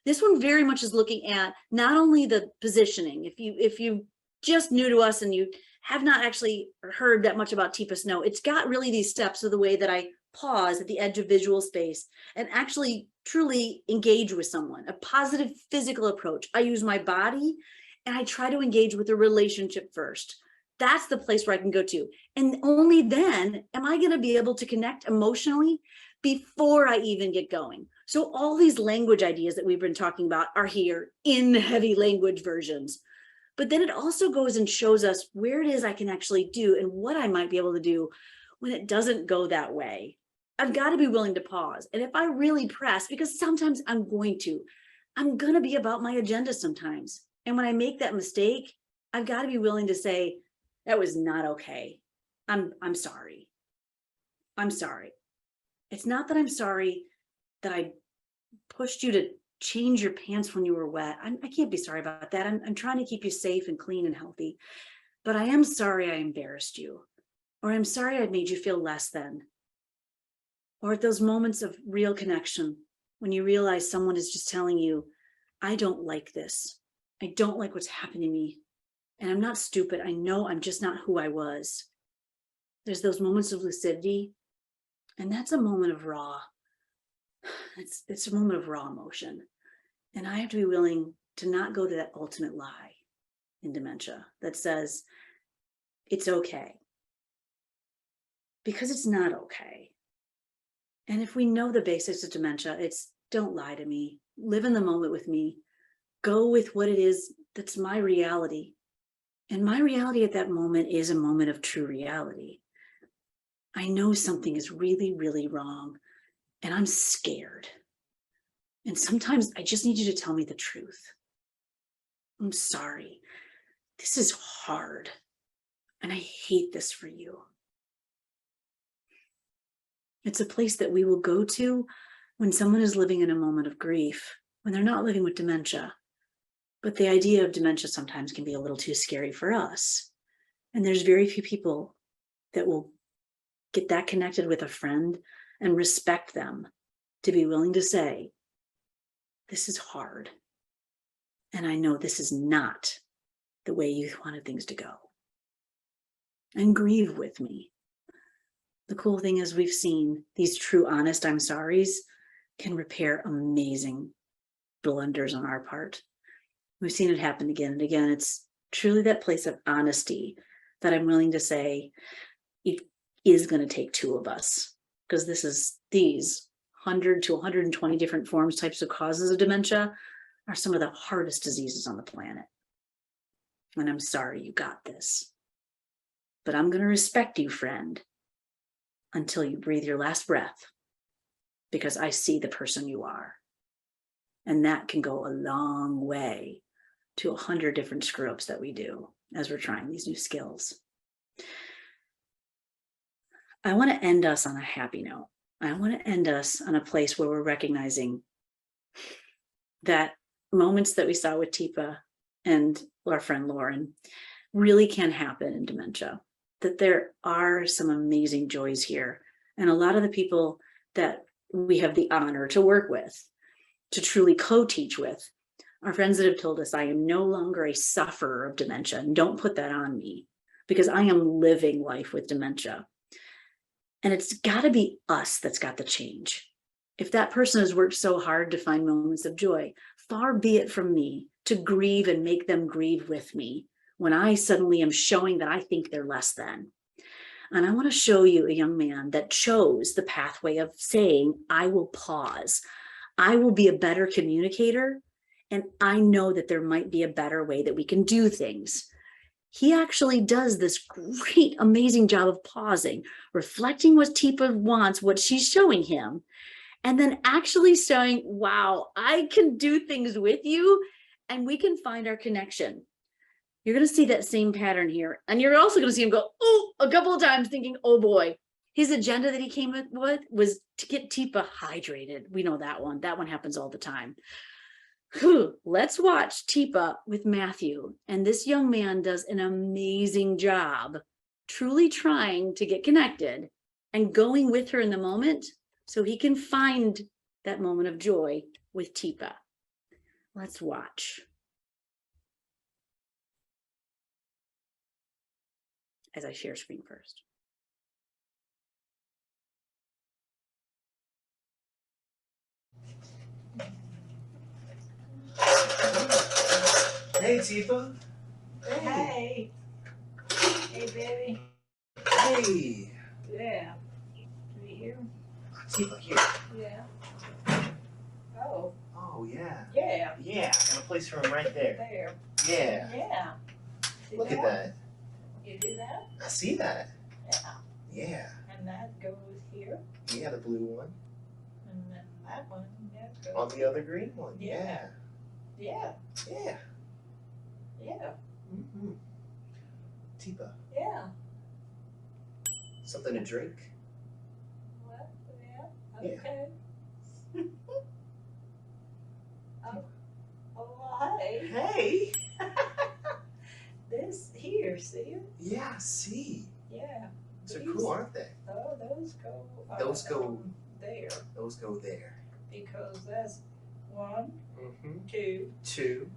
This one very much is looking at not only the positioning. If you just new to us and you have not actually heard that much about TPUS, no, it's got really these steps of the way that I pause at the edge of visual space and actually truly engage with someone, a positive physical approach. I use my body and I try to engage with the relationship first. That's the place where I can go to. And only then am I going to be able to connect emotionally before I even get going. So all these language ideas that we've been talking about are here in the heavy language versions. But then it also goes and shows us where it is I can actually do and what I might be able to do when it doesn't go that way. I've got to be willing to pause. And if I really press, because sometimes I'm going to be about my agenda sometimes. And when I make that mistake, I've got to be willing to say, that was not okay. I'm sorry. I'm sorry. It's not that I'm sorry that I pushed you to change your pants when you were wet. I can't be sorry about that. I'm trying to keep you safe and clean and healthy. But I am sorry I embarrassed you. Or I'm sorry I made you feel less than. Or at those moments of real connection, when you realize someone is just telling you, I don't like this. I don't like what's happening to me. And I'm not stupid. I know I'm just not who I was. There's those moments of lucidity. And that's a moment of raw. It's a moment of raw emotion. And I have to be willing to not go to that ultimate lie in dementia that says, it's okay. Because it's not okay. And if we know the basics of dementia, it's don't lie to me, live in the moment with me, go with what it is that's my reality. And my reality at that moment is a moment of true reality. I know something is really, really wrong, and I'm scared. And sometimes I just need you to tell me the truth. I'm sorry. This is hard, and I hate this for you. It's a place that we will go to when someone is living in a moment of grief, when they're not living with dementia. But the idea of dementia sometimes can be a little too scary for us. And there's very few people that will get that connected with a friend and respect them to be willing to say, this is hard. And I know this is not the way you wanted things to go. And grieve with me. The cool thing is we've seen these true, honest I'm sorries can repair amazing blunders on our part. We've seen it happen again and again. It's truly that place of honesty that I'm willing to say it is going to take two of us, because this is these 100 to 120 different forms, types of causes of dementia. are some of the hardest diseases on the planet. And I'm sorry you got this, but I'm going to respect you, friend, until you breathe your last breath, because I see the person you are. And that can go a long way to 100 different screw ups that we do as we're trying these new skills. I want to end us on a happy note. I want to end us on a place where we're recognizing that moments that we saw with Teepa and our friend Lauren really can happen in dementia, that there are some amazing joys here. And a lot of the people that we have the honor to work with, to truly co-teach with, are friends that have told us, I am no longer a sufferer of dementia, and don't put that on me, because I am living life with dementia. And it's got to be us that's got the change. If that person has worked so hard to find moments of joy, far be it from me to grieve and make them grieve with me when I suddenly am showing that I think they're less than. And I want to show you a young man that chose the pathway of saying, I will pause. I will be a better communicator. And I know that there might be a better way that we can do things. He actually does this great, amazing job of pausing, reflecting what Teepa wants, what she's showing him, and then actually showing, wow, I can do things with you and we can find our connection. You're going to see that same pattern here. And you're also going to see him go, oh, a couple of times thinking, oh boy, his agenda that he came with was to get Teepa hydrated. We know that one. That one happens all the time. Whew. Let's watch Teepa with Matthew. And this young man does an amazing job truly trying to get connected and going with her in the moment so he can find that moment of joy with Teepa. Let's watch. As I share screen first. Hey, Teepa. Hey. Hey, baby. Hey. Yeah. Do you hear? Teepa, here. Yeah. Oh. Oh, yeah. Yeah. Yeah, I got a place for him right there. There. Yeah. Yeah. See Look at that. You do that? I see that. Yeah. Yeah. And that goes here. Yeah, the blue one. And then that one, that goes On the other green one. Yeah. Yeah. Yeah. Yeah. Mm-hmm. Teepa, Yeah. something to drink? What? Yeah. Yeah. Okay. Oh, hey. Hey. This here, see it? Yeah, I see. Yeah. Those are These- cool, aren't they? Oh, those go. Those go- there Those go there. because that's 1, Mm-hmm. 2, 2,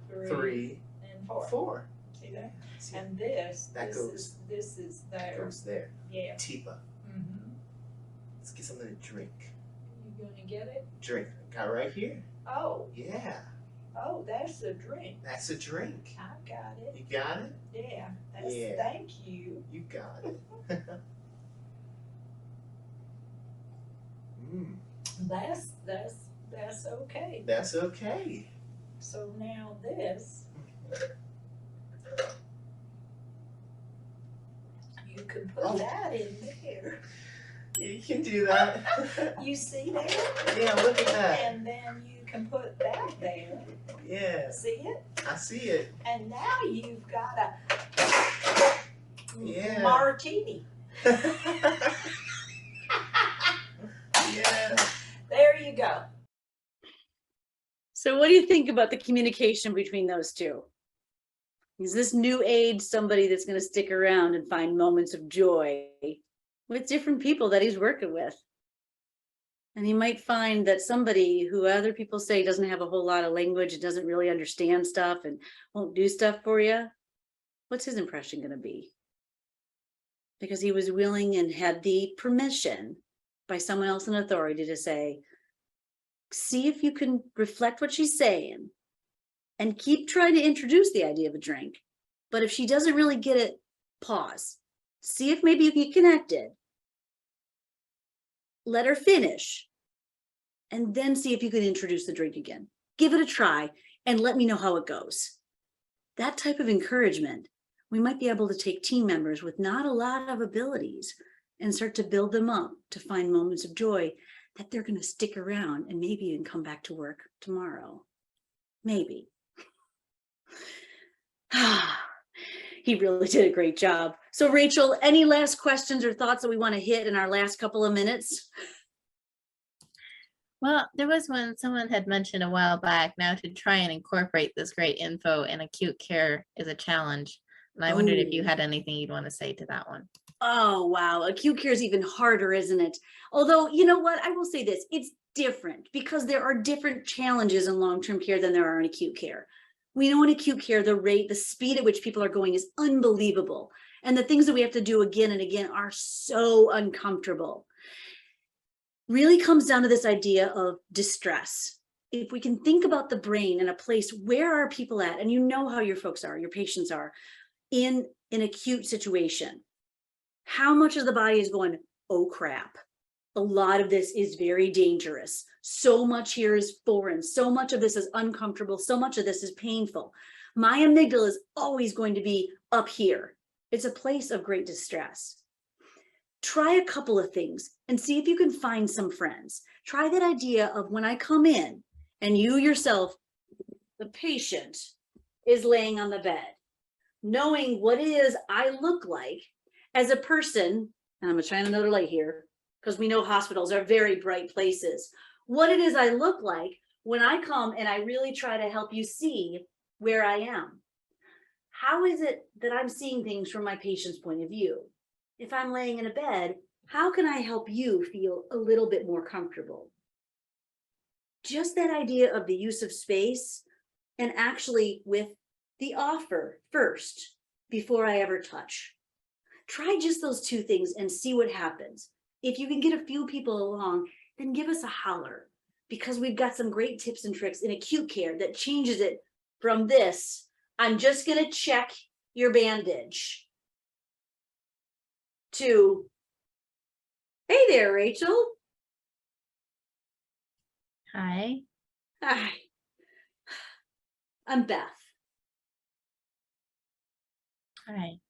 3, 3, and 4. 4. See that? See, And this, That this goes- is this is that there. goes there. Yeah. Teepa, Mm-hmm. let's get something to drink. You gonna get it? Drink. Got right here. Oh, Yeah, oh, that's the drink. that's a drink. I got it. You got it? Yeah. That's Yeah. thank you. You got it. Mm, That's okay. that's okay. So now this, you can put Oh. that in there. You can do that. You see there? Yeah, look at that. And then you can put that there. Yeah, See it? I see it. And now you've got a Yeah. martini. Yeah. There you go. So what do you think about the communication between those two? Is this new age somebody that's going to stick around and find moments of joy with different people that he's working with? And he might find that somebody who other people say doesn't have a whole lot of language and doesn't really understand stuff and won't do stuff for you. What's his impression going to be? Because he was willing and had the permission by someone else in authority to say, see if you can reflect what she's saying and keep trying to introduce the idea of a drink. But if she doesn't really get it, pause. See if maybe you can get connected. Let her finish. And then see if you can introduce the drink again. give it a try and let me know how it goes. That type of encouragement, we might be able to take team members with not a lot of abilities and start to build them up to find moments of joy that they're going to stick around and maybe even come back to work tomorrow. Maybe. He really did a great job. So Rachel, any last questions or thoughts that we want to hit in our last couple of minutes? Well, there was one someone had mentioned a while back, now to try and incorporate this great info in acute care is a challenge. And I wondered if you Oh. had anything you'd want to say to that one. Oh, wow. Acute care is even harder, isn't it? Although, you know what? I will say this, it's different because there are different challenges in long-term care than there are in acute care. We know in acute care, the speed at which people are going is unbelievable. And the things that we have to do again and again are so uncomfortable. Really comes down to this idea of distress. If we can think about the brain in a place, where are people at? And you know how your folks are, your patients are in an acute situation. How much of the body is going, oh crap, a lot of this is very dangerous. So much here is foreign. So much of this is uncomfortable. So much of this is painful. My amygdala is always going to be up here. It's a place of great distress. Try a couple of things and see if you can find some friends. Try that idea of when I come in and you yourself, the patient, is laying on the bed, knowing what it is I look like as a person, and I'm gonna shine another light here, because we know hospitals are very bright places. What it is I look like when I come and I really try to help you see where I am. How is it that I'm seeing things from my patient's point of view? If I'm laying in a bed, how can I help you feel a little bit more comfortable? Just that idea of the use of space, and actually with the offer first, before I ever touch. Try just those two things and see what happens. If you can get a few people along, then give us a holler, because we've got some great tips and tricks in acute care that changes it from this, I'm just gonna check your bandage, to, hey there, Rachel. Hi. Hi. I'm Beth. Hi.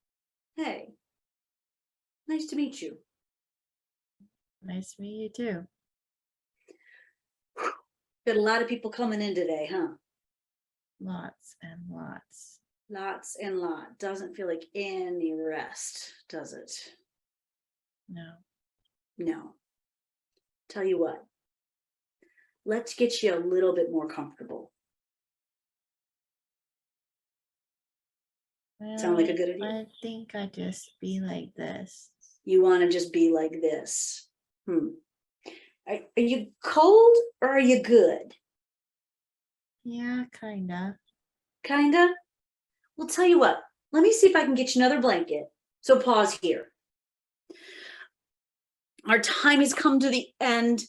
Hey. Nice to meet you. Nice to meet you too. Got a lot of people coming in today, huh? Lots and lots. Lots and lot. Doesn't feel like any rest, does it? No. No. Tell you what. Let's get you a little bit more comfortable. Sound like a good idea? I think I just be like this. You want to just be like this. Are you cold or are you good? Yeah, kinda. Kinda? Well, tell you what. Let me see if I can get you another blanket. So pause here. Our time has come to the end.